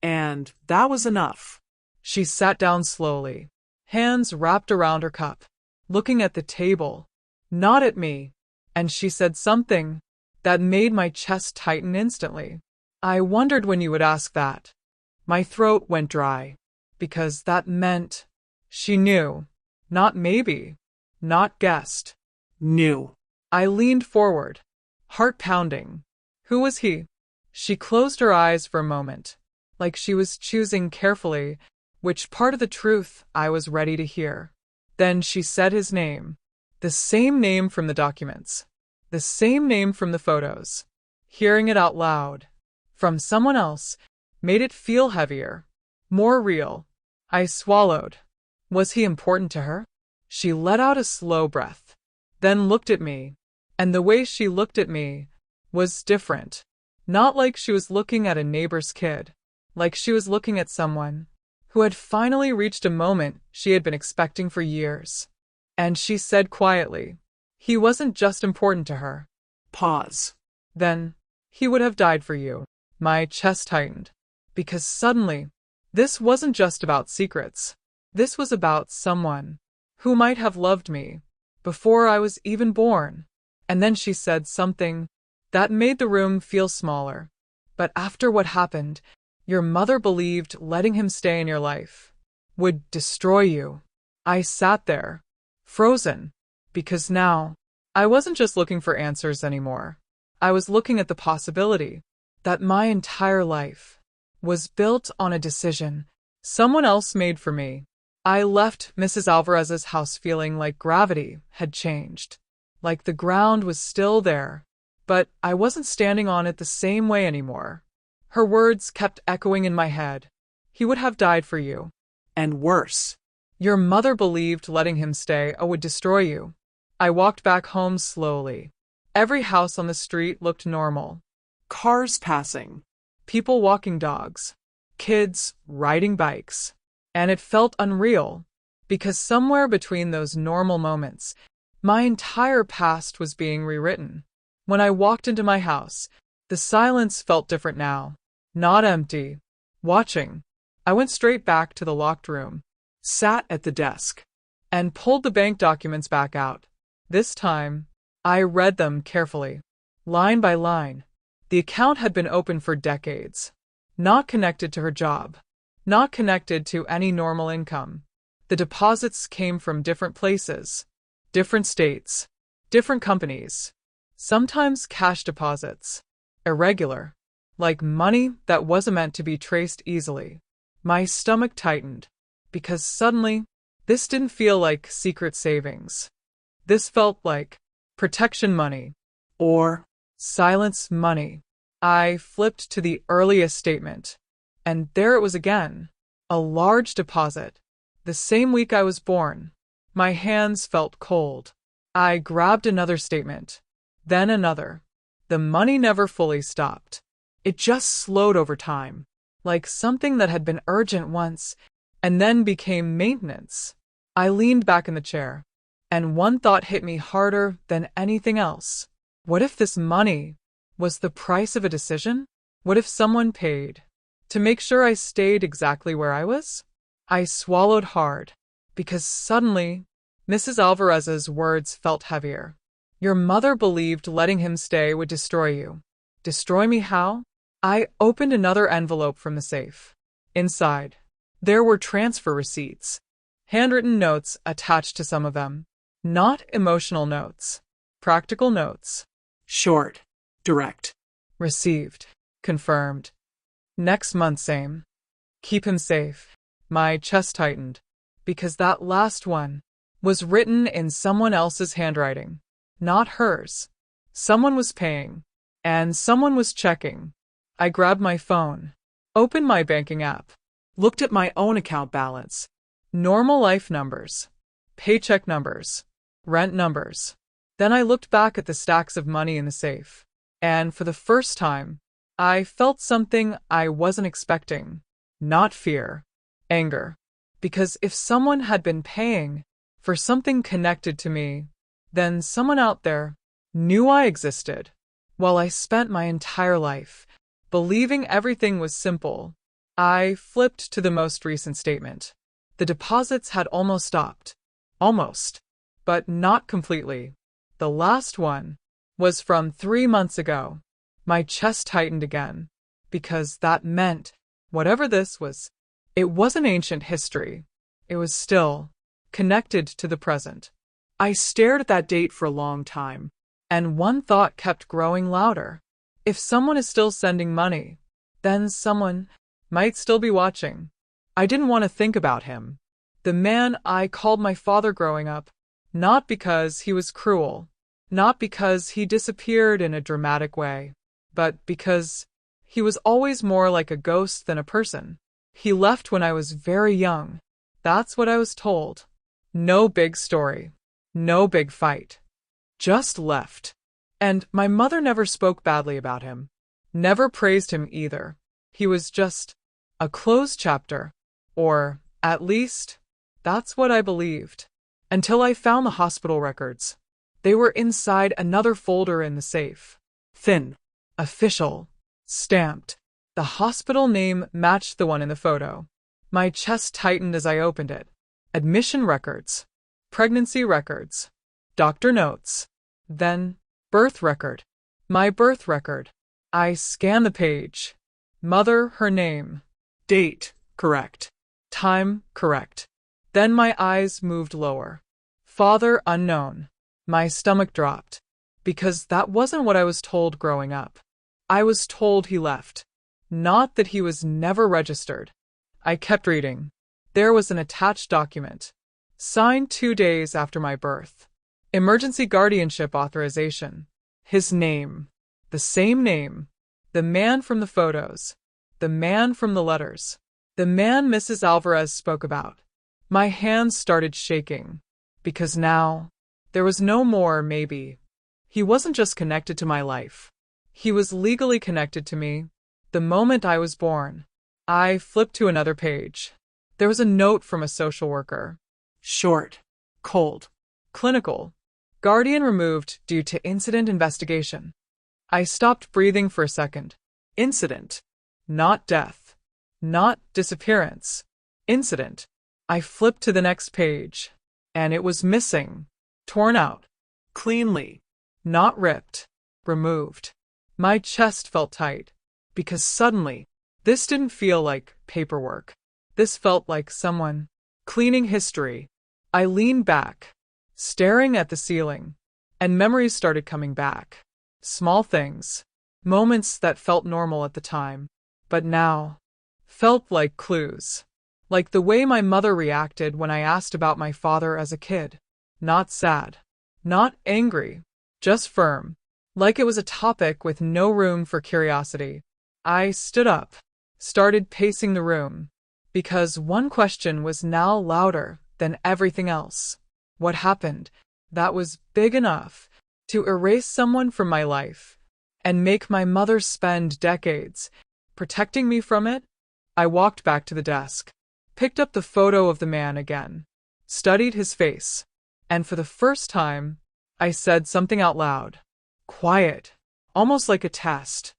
and that was enough. She sat down slowly, hands wrapped around her cup, looking at the table, not at me, and she said something that made my chest tighten instantly. I wondered when you would ask that. My throat went dry, because that meant she knew, not maybe, not guessed. Knew. I leaned forward, heart pounding. Who was he? She closed her eyes for a moment, like she was choosing carefully which part of the truth I was ready to hear. Then she said his name, the same name from the documents, the same name from the photos. Hearing it out loud, from someone else, made it feel heavier, more real. I swallowed. Was he important to her? She let out a slow breath, then looked at me, and the way she looked at me was different. Not like she was looking at a neighbor's kid, like she was looking at someone who had finally reached a moment she had been expecting for years. And she said quietly, he wasn't just important to her. Pause. Then, he would have died for you. My chest tightened, because suddenly, this wasn't just about secrets. This was about someone who might have loved me before I was even born. And then she said something that made the room feel smaller. But after what happened, your mother believed letting him stay in your life would destroy you. I sat there, frozen, because now I wasn't just looking for answers anymore. I was looking at the possibility that my entire life was built on a decision someone else made for me. I left Mrs. Alvarez's house feeling like gravity had changed, like the ground was still there, but I wasn't standing on it the same way anymore. Her words kept echoing in my head. He would have died for you. And worse. Your mother believed letting him stay would destroy you. I walked back home slowly. Every house on the street looked normal. Cars passing. People walking dogs. Kids riding bikes. And it felt unreal, because somewhere between those normal moments, my entire past was being rewritten. When I walked into my house, the silence felt different now. Not empty. Watching. I went straight back to the locked room, Sat at the desk. and pulled the bank documents back out. This time, I read them carefully, line by line. The account had been open for decades, not connected to her job, not connected to any normal income. The deposits came from different places, different states, different companies, sometimes cash deposits, irregular, like money that wasn't meant to be traced easily. My stomach tightened, because suddenly, this didn't feel like secret savings. This felt like protection money, Or silence money. I flipped to the earliest statement, and there it was again, a large deposit. The same week I was born. My hands felt cold. I grabbed another statement, then another. The money never fully stopped. It just slowed over time, like something that had been urgent once and then became maintenance. I leaned back in the chair, and one thought hit me harder than anything else. What if this money was the price of a decision? What if someone paid to make sure I stayed exactly where I was? I swallowed hard, because suddenly, Mrs. Alvarez's words felt heavier. Your mother believed letting him stay would destroy you. Destroy me how? I opened another envelope from the safe. Inside, there were transfer receipts, handwritten notes attached to some of them. Not emotional notes, practical notes. Short. Direct. Received. Confirmed. Next month, same. Keep him safe. My chest tightened, because that last one was written in someone else's handwriting, not hers. Someone was paying, and someone was checking. I grabbed my phone, opened my banking app, Looked at my own account balance. normal life numbers, paycheck numbers, rent numbers. Then I looked back at the stacks of money in the safe, and for the first time, I felt something I wasn't expecting. Not fear, anger. Because if someone had been paying for something connected to me, then someone out there knew I existed. While I spent my entire life believing everything was simple, I flipped to the most recent statement. The deposits had almost stopped. Almost. But not completely. The last one was from 3 months ago. My chest tightened again, because that meant, whatever this was, it wasn't ancient history. It was still connected to the present. I stared at that date for a long time. And one thought kept growing louder. If someone is still sending money, then someone might still be watching. I didn't want to think about him. The man I called my father growing up, not because he was cruel, not because he disappeared in a dramatic way, but because he was always more like a ghost than a person. He left when I was very young. That's what I was told. No big story. No big fight. Just left. And my mother never spoke badly about him. Never praised him either. He was just a closed chapter. Or, at least, that's what I believed. Until I found the hospital records. They were inside another folder in the safe. Thin. Official. Stamped. The hospital name matched the one in the photo. My chest tightened as I opened it. Admission records. Pregnancy records. Doctor notes. Then, birth record. My birth record. I scanned the page. Mother, her name. Date. Correct. Time, correct. Then my eyes moved lower. Father, unknown. My stomach dropped. Because that wasn't what I was told growing up. I was told he left. Not that he was never registered. I kept reading. There was an attached document. Signed 2 days after my birth. Emergency guardianship authorization. His name. The same name. The man from the photos. The man from the letters. The man Mrs. Alvarez spoke about. My hands started shaking. Because now, there was no more maybe. He wasn't just connected to my life. He was legally connected to me. The moment I was born. I flipped to another page. There was a note from a social worker. Short. Cold. Clinical. Guardian removed due to incident investigation. I stopped breathing for a second. Incident. Not death. Not disappearance. Incident. I flipped to the next page. And it was missing. Torn out. Cleanly. Not ripped. Removed. My chest felt tight. Because suddenly, this didn't feel like paperwork. This felt like someone cleaning history. I leaned back, staring at the ceiling, and memories started coming back. Small things, moments that felt normal at the time, but now felt like clues. Like the way my mother reacted when I asked about my father as a kid. Not sad, not angry, just firm. Like it was a topic with no room for curiosity. I stood up, started pacing the room, because one question was now louder than everything else. What happened that was big enough to erase someone from my life and make my mother spend decades protecting me from it? I walked back to the desk, picked up the photo of the man again, studied his face, and for the first time, I said something out loud. Quiet, almost like a test.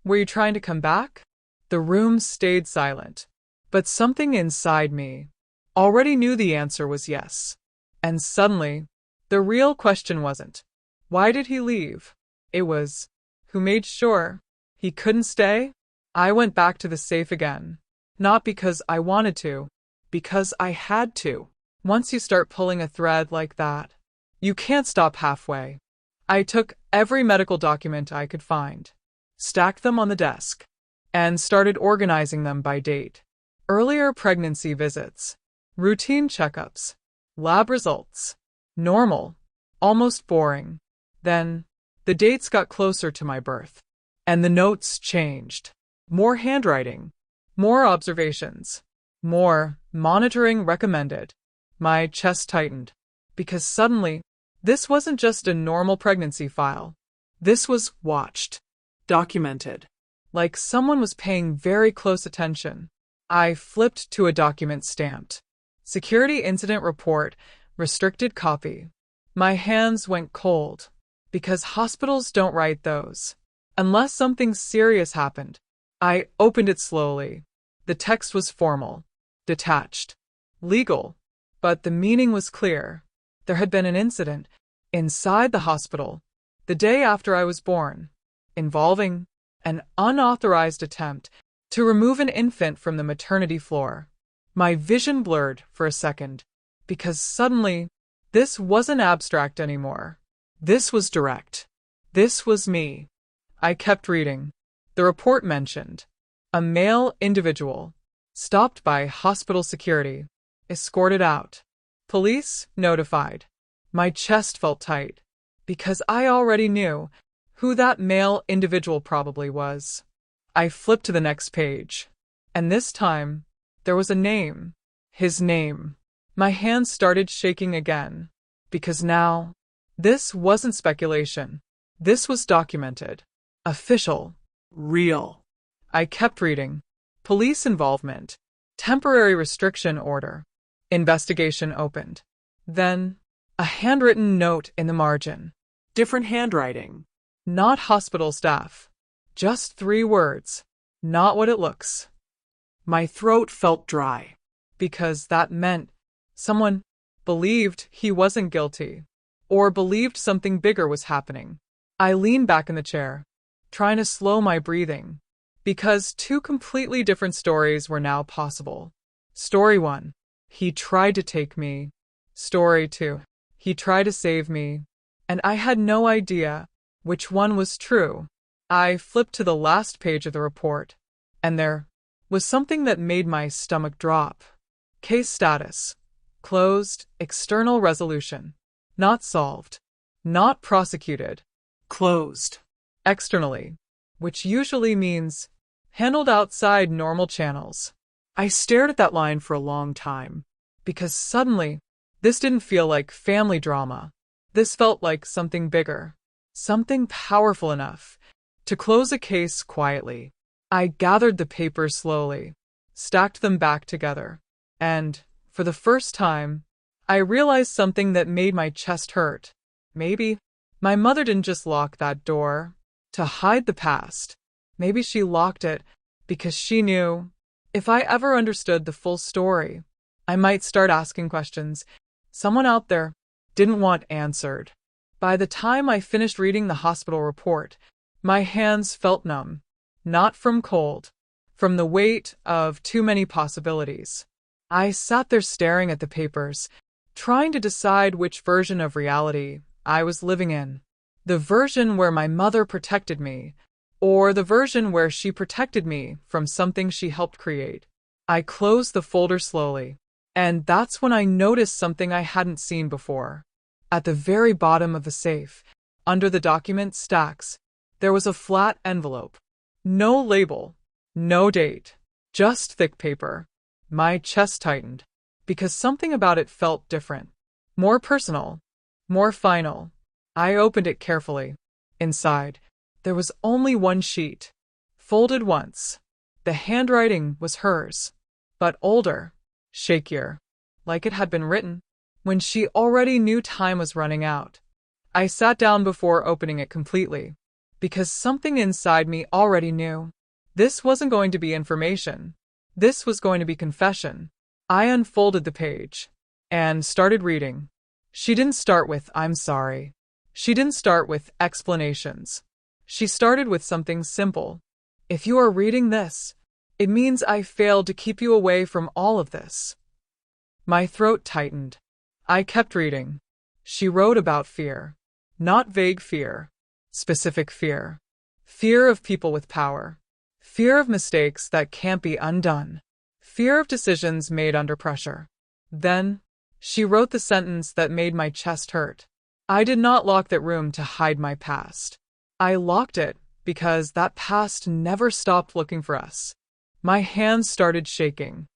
Were you trying to come back? The room stayed silent, but something inside me already knew the answer was yes. And suddenly, the real question wasn't, why did he leave? It was, who made sure he couldn't stay? I went back to the safe again. Not because I wanted to, because I had to. Once you start pulling a thread like that, you can't stop halfway. I took every medical document I could find, stacked them on the desk, and started organizing them by date. Earlier pregnancy visits, routine checkups, lab results, normal, almost boring. Then, the dates got closer to my birth, and the notes changed. More handwriting, more observations, more monitoring recommended. My chest tightened, because suddenly, this wasn't just a normal pregnancy file. This was watched, Documented. like someone was paying very close attention. I flipped to a document stamped Security Incident Report, restricted copy. My hands went cold, because hospitals don't write those unless something serious happened. I opened it slowly. The text was formal, detached, legal, but the meaning was clear. There had been an incident inside the hospital the day after I was born, involving an unauthorized attempt to remove an infant from the maternity floor. My vision blurred for a second, because suddenly, this wasn't abstract anymore. This was direct. This was me. I kept reading. The report mentioned a male individual, stopped by hospital security, escorted out. Police notified. My chest felt tight, because I already knew who that male individual probably was. I flipped to the next page, and this time, there was a name. His name. My hands started shaking again, because now, this wasn't speculation. This was documented. Official. Real. I kept reading. Police involvement. Temporary restriction order. Investigation opened. Then, a handwritten note in the margin. Different handwriting. Not hospital staff. Just 3 words. Not what it looks. My throat felt dry. Because that meant someone believed he wasn't guilty, or believed something bigger was happening. I leaned back in the chair, trying to slow my breathing, because 2 completely different stories were now possible. Story 1. He tried to take me. Story 2. He tried to save me, and I had no idea which one was true. I flipped to the last page of the report, and there was something that made my stomach drop. Case status. Closed, external resolution. Not solved. Not prosecuted. Closed. Externally, which usually means handled outside normal channels. I stared at that line for a long time, because suddenly, this didn't feel like family drama. This felt like something bigger, something powerful enough to close a case quietly. I gathered the papers slowly, stacked them back together, and, for the first time, I realized something that made my chest hurt. Maybe my mother didn't just lock that door to hide the past. Maybe she locked it because she knew if I ever understood the full story, I might start asking questions someone out there didn't want answered. By the time I finished reading the hospital report, my hands felt numb. Not from cold, from the weight of too many possibilities. I sat there staring at the papers, trying to decide which version of reality I was living in. The version where my mother protected me, or the version where she protected me from something she helped create. I closed the folder slowly, and that's when I noticed something I hadn't seen before. At the very bottom of the safe, under the document stacks, there was a flat envelope. No label, no date, just thick paper. My chest tightened, because something about it felt different. More personal, more final. I opened it carefully. Inside, there was only one sheet, folded once. The handwriting was hers, but older, shakier, like it had been written when she already knew time was running out. I sat down before opening it completely, because something inside me already knew. This wasn't going to be information. This was going to be confession. I unfolded the page and started reading. She didn't start with, "I'm sorry." She didn't start with explanations. She started with something simple. If you are reading this, it means I failed to keep you away from all of this. My throat tightened. I kept reading. She wrote about fear. Not vague fear. Specific fear. Fear of people with power. Fear of mistakes that can't be undone. Fear of decisions made under pressure. Then, she wrote the sentence that made my chest hurt. I did not lock that room to hide my past. I locked it because that past never stopped looking for us. My hands started shaking.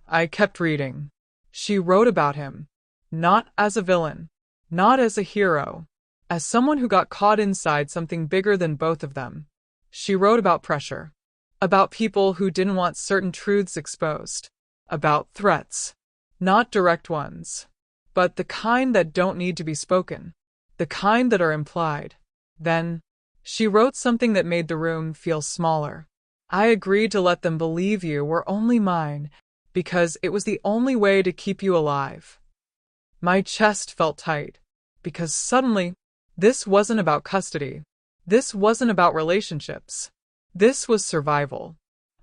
I kept reading. She wrote about him. Not as a villain. Not as a hero. As someone who got caught inside something bigger than both of them. She wrote about pressure. About people who didn't want certain truths exposed. About threats. Not direct ones. But the kind that don't need to be spoken. The kind that are implied. Then, she wrote something that made the room feel smaller. I agreed to let them believe you were only mine, because it was the only way to keep you alive. My chest felt tight, because suddenly, this wasn't about custody. This wasn't about relationships. This was survival.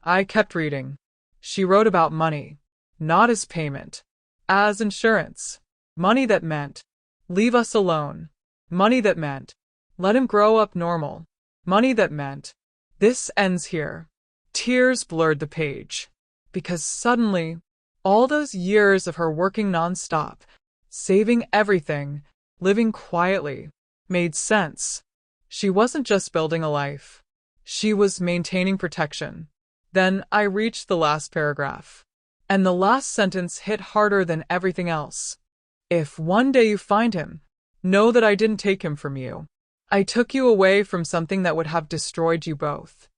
I kept reading. She wrote about money, not as payment, as insurance. Money that meant, leave us alone. Money that meant, let him grow up normal. Money that meant, this ends here. Tears blurred the page, because suddenly, all those years of her working nonstop, saving everything, living quietly, made sense. She wasn't just building a life. She was maintaining protection. Then I reached the last paragraph. And the last sentence hit harder than everything else. If one day you find him, know that I didn't take him from you. I took you away from something that would have destroyed you both.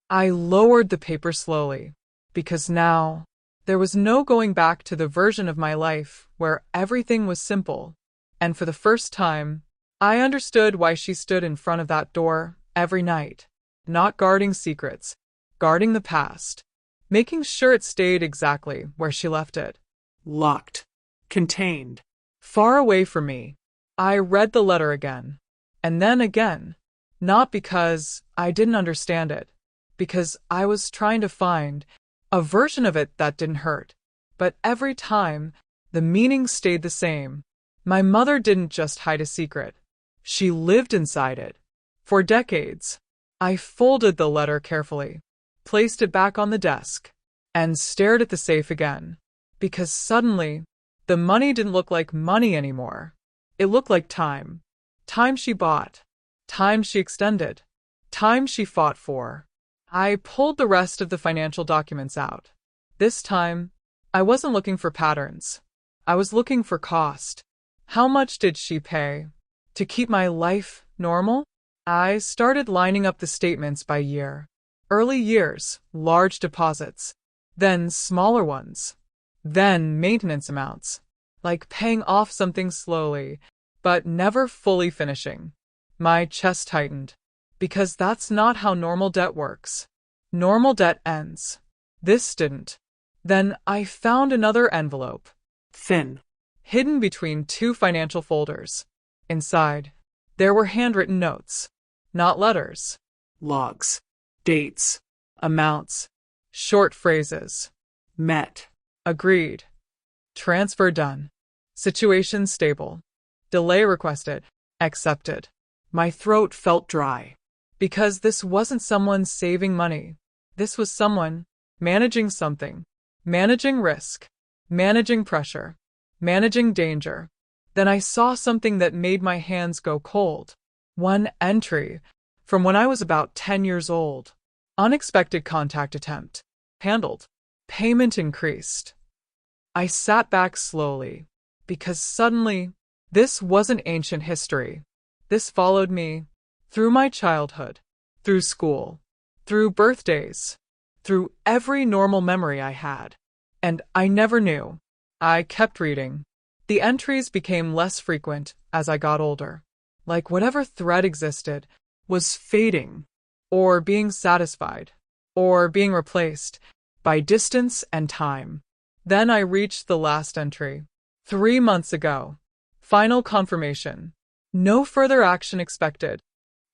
I lowered the paper slowly, because now, there was no going back to the version of my life where everything was simple. And for the first time, I understood why she stood in front of that door every night. Not guarding secrets, guarding the past, making sure it stayed exactly where she left it. Locked. Contained. Far away from me. I read the letter again. And then again. Not because I didn't understand it. Because I was trying to find a version of it that didn't hurt. But every time, the meaning stayed the same. My mother didn't just hide a secret. She lived inside it. For decades. I folded the letter carefully, placed it back on the desk, and stared at the safe again. Because suddenly, the money didn't look like money anymore. It looked like time. Time she bought. Time she extended. Time she fought for. I pulled the rest of the financial documents out. This time, I wasn't looking for patterns. I was looking for cost. How much did she pay to keep my life normal? I started lining up the statements by year. Early years, large deposits. Then smaller ones. Then maintenance amounts. Like paying off something slowly, but never fully finishing. My chest tightened. Because that's not how normal debt works. Normal debt ends. This didn't. Then I found another envelope. Thin. Hidden between two financial folders. Inside, there were handwritten notes. Not letters. Logs. Dates. Amounts. Short phrases. Met. Agreed. Transfer done. Situation stable. Delay requested. Accepted. My throat felt dry. Because this wasn't someone saving money. This was someone managing something. Managing risk. Managing pressure. Managing danger. Then I saw something that made my hands go cold. One entry, from when I was about 10 years old. Unexpected contact attempt. Handled. Payment increased. I sat back slowly, because suddenly, this wasn't ancient history. This followed me, through my childhood, through school, through birthdays, through every normal memory I had. And I never knew. I kept reading. The entries became less frequent as I got older. Like whatever thread existed was fading, or being satisfied, or being replaced by distance and time. Then I reached the last entry. 3 months ago. Final confirmation. No further action expected.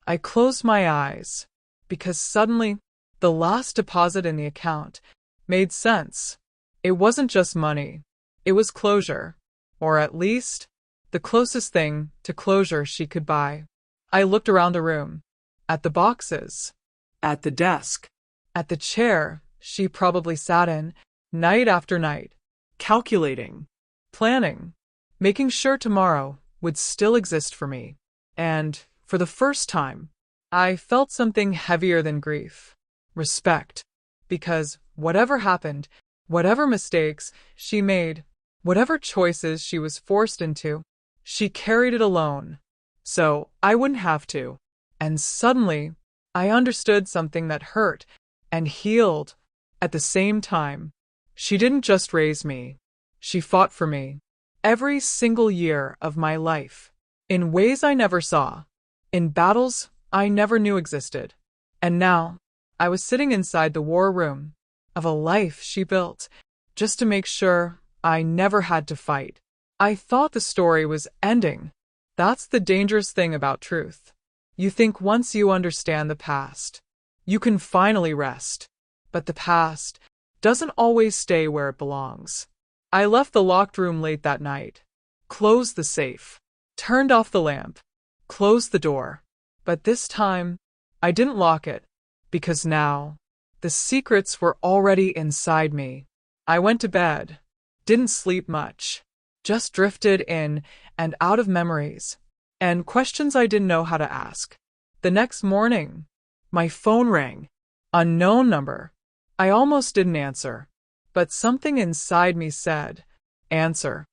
I closed my eyes, because suddenly, The last deposit in the account made sense. It wasn't just money. It was closure. Or at least, the closest thing to closure she could buy. I looked around the room. At the boxes. At the desk. At the chair she probably sat in, night after night. Calculating. Planning. Making sure tomorrow would still exist for me. And, for the first time, I felt something heavier than grief. Respect. Because whatever happened, whatever mistakes she made, whatever choices she was forced into, she carried it alone. So I wouldn't have to. And suddenly, I understood something that hurt and healed at the same time. She didn't just raise me. She fought for me. Every single year of my life. In ways I never saw. In battles I never knew existed. And now, I was sitting inside the war room of a life she built, just to make sure I never had to fight. I thought the story was ending. That's the dangerous thing about truth. You think once you understand the past, you can finally rest. But the past doesn't always stay where it belongs. I left the locked room late that night, closed the safe, turned off the lamp, closed the door. But this time, I didn't lock it, because now, the secrets were already inside me. I went to bed, didn't sleep much, just drifted in and out of memories, and questions I didn't know how to ask. The next morning, my phone rang. Unknown number. I almost didn't answer, but something inside me said, "Answer."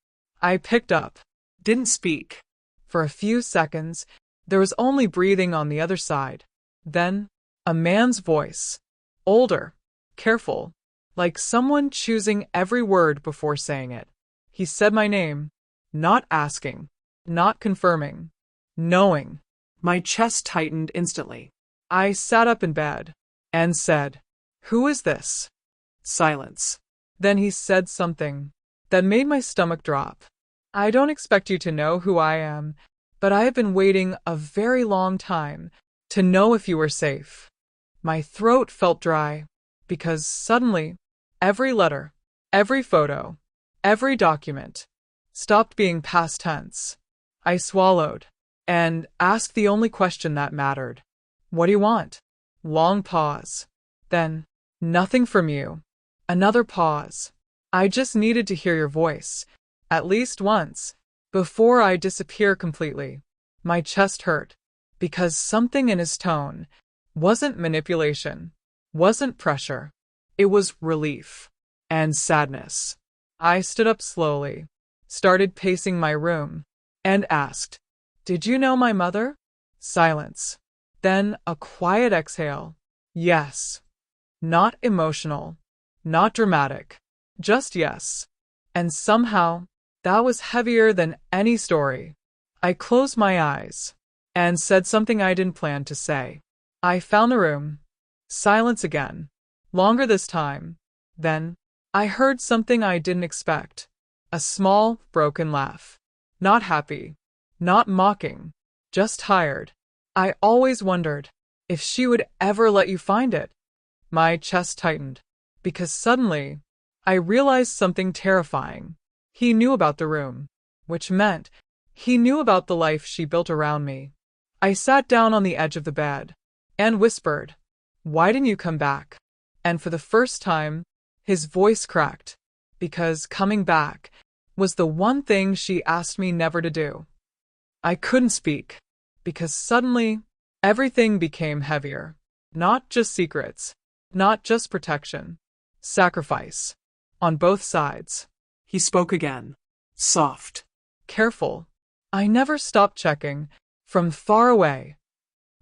I picked up, didn't speak. For a few seconds, there was only breathing on the other side. Then, a man's voice. Older, careful, like someone choosing every word before saying it. He said my name, not asking, not confirming, knowing. My chest tightened instantly. I sat up in bed and said, "Who is this?" Silence. Then he said something that made my stomach drop. "I don't expect you to know who I am, but I have been waiting a very long time to know if you were safe." My throat felt dry, because suddenly, every letter, every photo, every document stopped being past tense. I swallowed and asked the only question that mattered. "What do you want?" Long pause. Then, "Nothing from you." Another pause. "I just needed to hear your voice, at least once, before I disappear completely." My chest hurt, because something in his tone wasn't manipulation, wasn't pressure. It was relief and sadness. I stood up slowly, started pacing my room, and asked, "Did you know my mother?" Silence. Then a quiet exhale. Yes. Not emotional, not dramatic, just yes. And somehow, that was heavier than any story. I closed my eyes and said something I didn't plan to say. I found the room. Silence again. Longer this time. Then, I heard something I didn't expect. A small, broken laugh. Not happy. Not mocking. Just tired. I always wondered if she would ever let you find it. My chest tightened, because suddenly, I realized something terrifying. He knew about the room, which meant he knew about the life she built around me. I sat down on the edge of the bed and whispered, "Why didn't you come back?" And for the first time, his voice cracked, because coming back was the one thing she asked me never to do. I couldn't speak, because suddenly, everything became heavier. Not just secrets, not just protection, sacrifice. On both sides. He spoke again. Soft. Careful. I never stopped checking, from far away.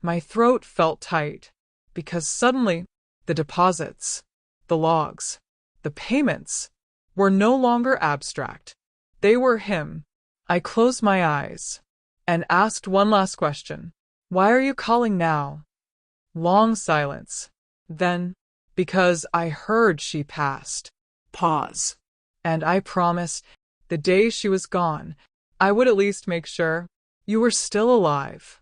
My throat felt tight, because suddenly, the deposits, the logs, the payments, were no longer abstract. They were him. I closed my eyes and asked one last question. "Why are you calling now?" Long silence. Then, "Because I heard she passed." Pause. "And I promised, the day she was gone, I would at least make sure you were still alive."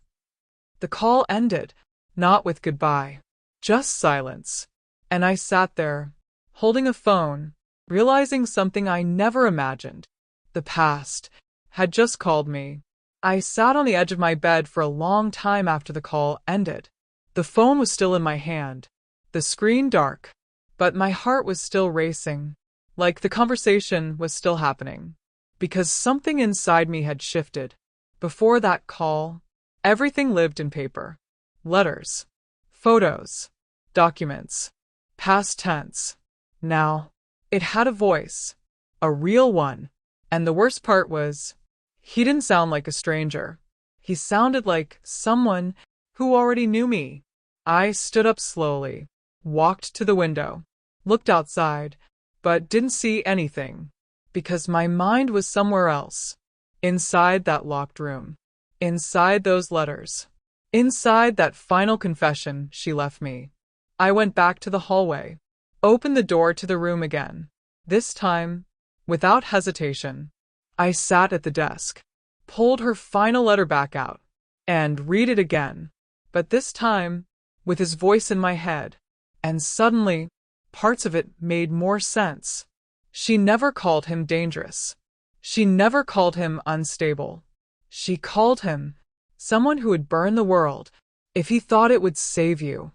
The call ended, not with goodbye, just silence. And I sat there, holding a phone, realizing something I never imagined. The past had just called me. I sat on the edge of my bed for a long time after the call ended. The phone was still in my hand, the screen dark, but my heart was still racing, like the conversation was still happening, because something inside me had shifted. Before that call, everything lived in paper. Letters, photos, documents, past tense. Now, it had a voice, a real one. And the worst part was, he didn't sound like a stranger. He sounded like someone who already knew me. I stood up slowly, walked to the window, looked outside, but didn't see anything, because my mind was somewhere else. Inside that locked room. Inside those letters. Inside that final confession she left me. I went back to the hallway, opened the door to the room again. This time, without hesitation, I sat at the desk, pulled her final letter back out, and read it again. But this time, with his voice in my head, and suddenly, parts of it made more sense. She never called him dangerous. She never called him unstable. She called him someone who would burn the world if he thought it would save you.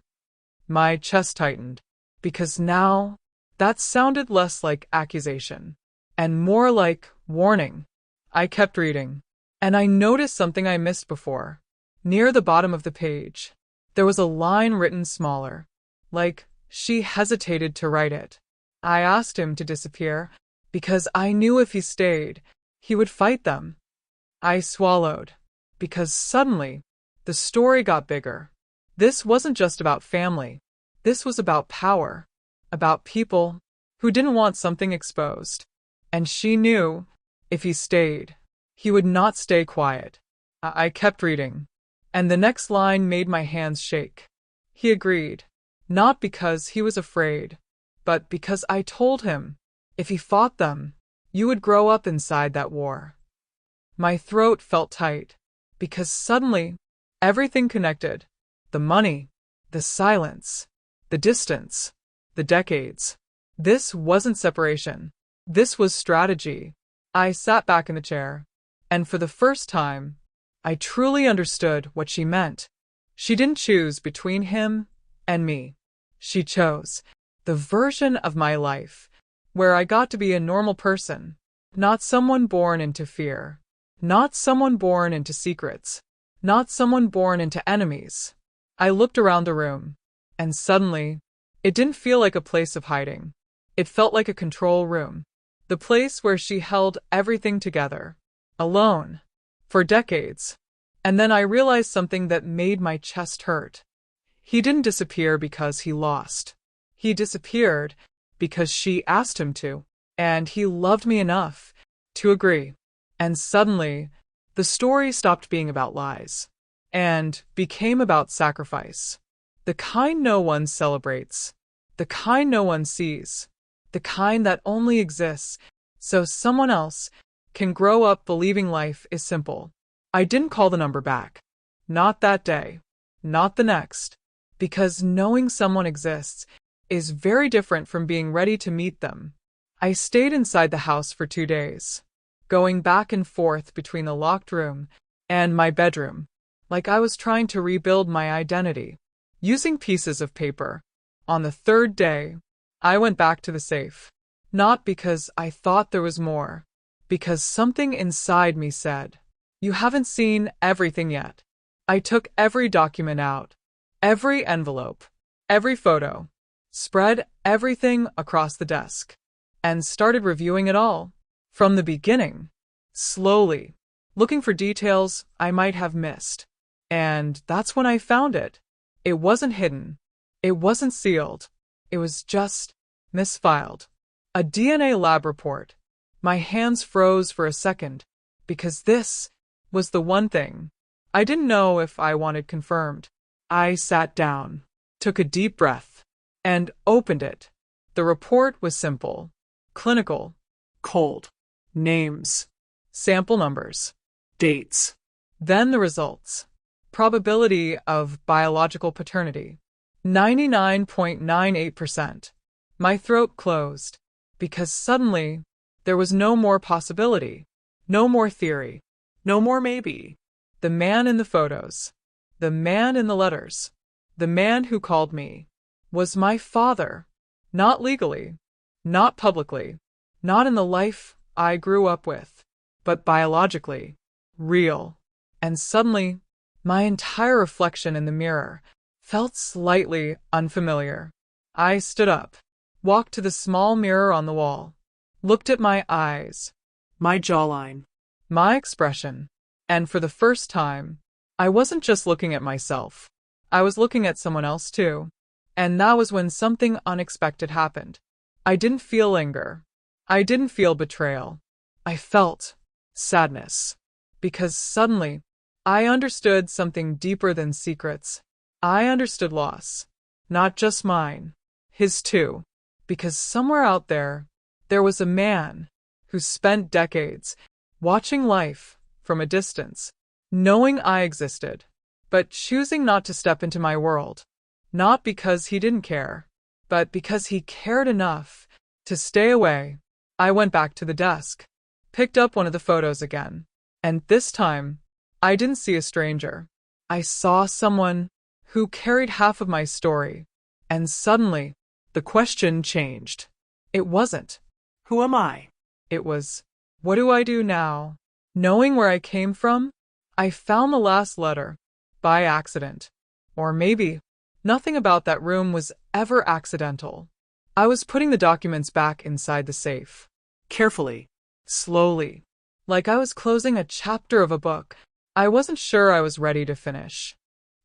My chest tightened, because now that sounded less like accusation and more like warning. I kept reading, and I noticed something I missed before. Near the bottom of the page, there was a line written smaller, like she hesitated to write it. I asked him to disappear because I knew if he stayed, he would fight them. I swallowed, because suddenly, the story got bigger. This wasn't just about family. This was about power, about people who didn't want something exposed. And she knew, if he stayed, he would not stay quiet. I kept reading, and the next line made my hands shake. He agreed, not because he was afraid, but because I told him, if he fought them, you would grow up inside that war. My throat felt tight, because suddenly, everything connected. The money, the silence, the distance, the decades. This wasn't separation. This was strategy. I sat back in the chair, and for the first time, I truly understood what she meant. She didn't choose between him and me. She chose the version of my life where I got to be a normal person, not someone born into fear, not someone born into secrets, not someone born into enemies. I looked around the room, and suddenly, it didn't feel like a place of hiding. It felt like a control room, the place where she held everything together, alone, for decades. And then I realized something that made my chest hurt. He didn't disappear because he lost. He disappeared because she asked him to, and he loved me enough to agree. And suddenly, the story stopped being about lies and became about sacrifice. The kind no one celebrates, the kind no one sees, the kind that only exists so someone else can grow up believing life is simple. I didn't call the number back. Not that day. Not the next. Because knowing someone exists is very different from being ready to meet them. I stayed inside the house for 2 days, going back and forth between the locked room and my bedroom, like I was trying to rebuild my identity, using pieces of paper. On the 3rd day, I went back to the safe. Not because I thought there was more, because something inside me said, "You haven't seen everything yet." I took every document out, every envelope, every photo, spread everything across the desk, and started reviewing it all, from the beginning, slowly, looking for details I might have missed. And that's when I found it. It wasn't hidden. It wasn't sealed. It was just misfiled. A DNA lab report. My hands froze for a second, because this was the one thing I didn't know if I wanted confirmed. I sat down, took a deep breath, and opened it. The report was simple, clinical, cold. Names, sample numbers, dates. Then the results. Probability of biological paternity, 99.98%. My throat closed, because suddenly there was no more possibility, no more theory, No more maybe. the man in the photos, the man in the letters, the man who called me, was my father. Not legally, not publicly, not in the life I grew up with, but biologically, real. And suddenly, my entire reflection in the mirror felt slightly unfamiliar. I stood up, walked to the small mirror on the wall, looked at my eyes, My jawline. my expression, and for the first time, I wasn't just looking at myself. I was looking at someone else too. And that was when something unexpected happened. I didn't feel anger. I didn't feel betrayal. I felt sadness. Because suddenly, I understood something deeper than secrets. I understood loss. Not just mine, his too. Because somewhere out there, there was a man who spent decades watching life from a distance, knowing I existed, but choosing not to step into my world. Not because he didn't care, but because he cared enough to stay away. I went back to the desk, picked up one of the photos again, and this time, I didn't see a stranger. I saw someone who carried half of my story, and suddenly, the question changed. It wasn't, Who am I? it was, what do I do now? Knowing where I came from, I found the last letter by accident. Or maybe nothing about that room was ever accidental. I was putting the documents back inside the safe, Carefully. slowly, like I was closing a chapter of a book I wasn't sure I was ready to finish.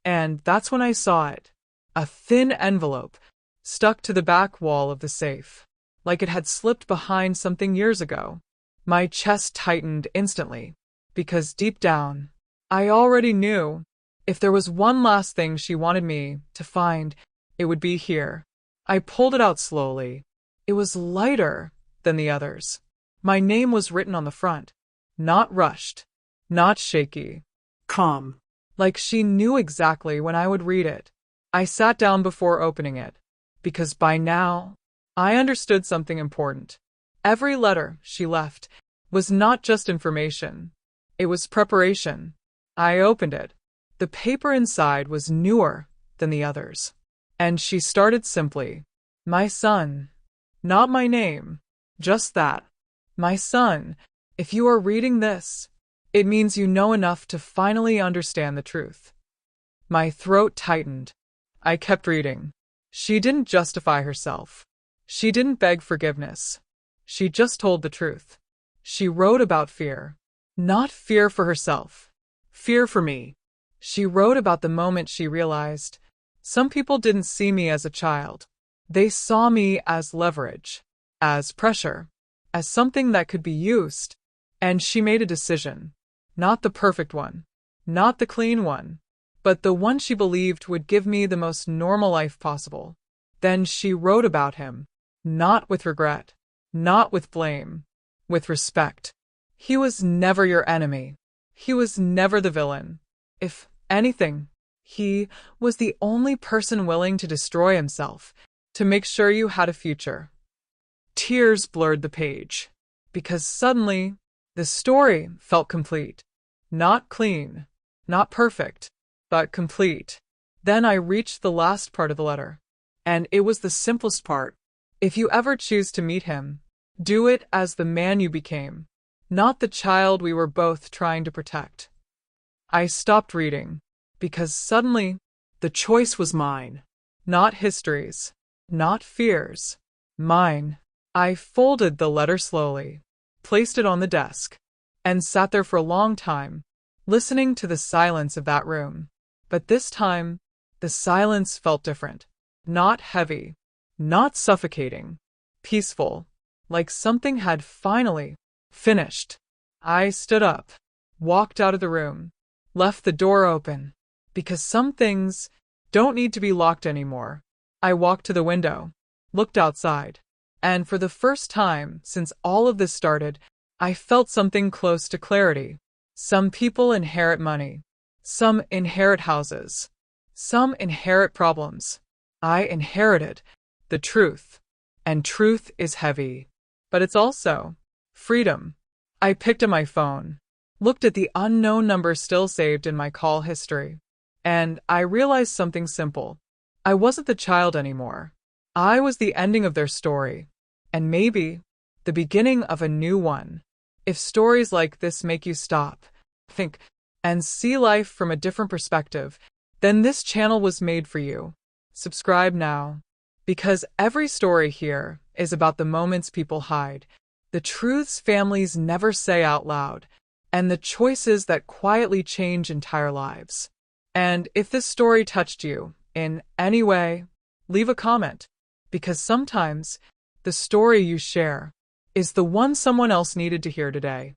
And that's when I saw it. A thin envelope stuck to the back wall of the safe, like it had slipped behind something years ago. My chest tightened instantly, because deep down, I already knew if there was one last thing she wanted me to find, it would be here. I pulled it out slowly. It was lighter than the others. My name was written on the front, not rushed, not shaky, Calm. like she knew exactly when I would read it. I sat down before opening it, because by now, I understood something important. Every letter she left was not just information, it was preparation. I opened it. The paper inside was newer than the others. And she started simply, my son. Not my name, just that. My son, if you are reading this, it means you know enough to finally understand the truth. My throat tightened. I kept reading. She didn't justify herself. She didn't beg forgiveness. She just told the truth. She wrote about fear. Not fear for herself. Fear for me. She wrote about the moment she realized some people didn't see me as a child. They saw me as leverage, as pressure, as something that could be used. And she made a decision. Not the perfect one, not the clean one, but the one she believed would give me the most normal life possible. Then she wrote about him, not with regret, not with blame, with respect. He was never your enemy. He was never the villain. If anything, he was the only person willing to destroy himself to make sure you had a future. Tears blurred the page, because suddenly the story felt complete. Not clean, not perfect, but complete. Then I reached the last part of the letter, and it was the simplest part. If you ever choose to meet him, do it as the man you became, not the child we were both trying to protect. I stopped reading, because suddenly the choice was mine. Not history's, not fear's, mine. I folded the letter slowly, placed it on the desk, and sat there for a long time, listening to the silence of that room. But this time, the silence felt different. Not heavy, not suffocating, peaceful, like something had finally finished. I stood up, walked out of the room, left the door open, because some things don't need to be locked anymore. I walked to the window, looked outside, and for the first time since all of this started, I felt something close to clarity. Some people inherit money. Some inherit houses. Some inherit problems. I inherited the truth, and truth is heavy. But it's also freedom. I picked up my phone, looked at the unknown number still saved in my call history, and I realized something simple. I wasn't the child anymore. I was the ending of their story, and maybe the beginning of a new one. If stories like this make you stop, think, and see life from a different perspective, then this channel was made for you. Subscribe now, because every story here is about the moments people hide, the truths families never say out loud, and the choices that quietly change entire lives. And if this story touched you in any way, leave a comment, because sometimes the story you share is the one someone else needed to hear today.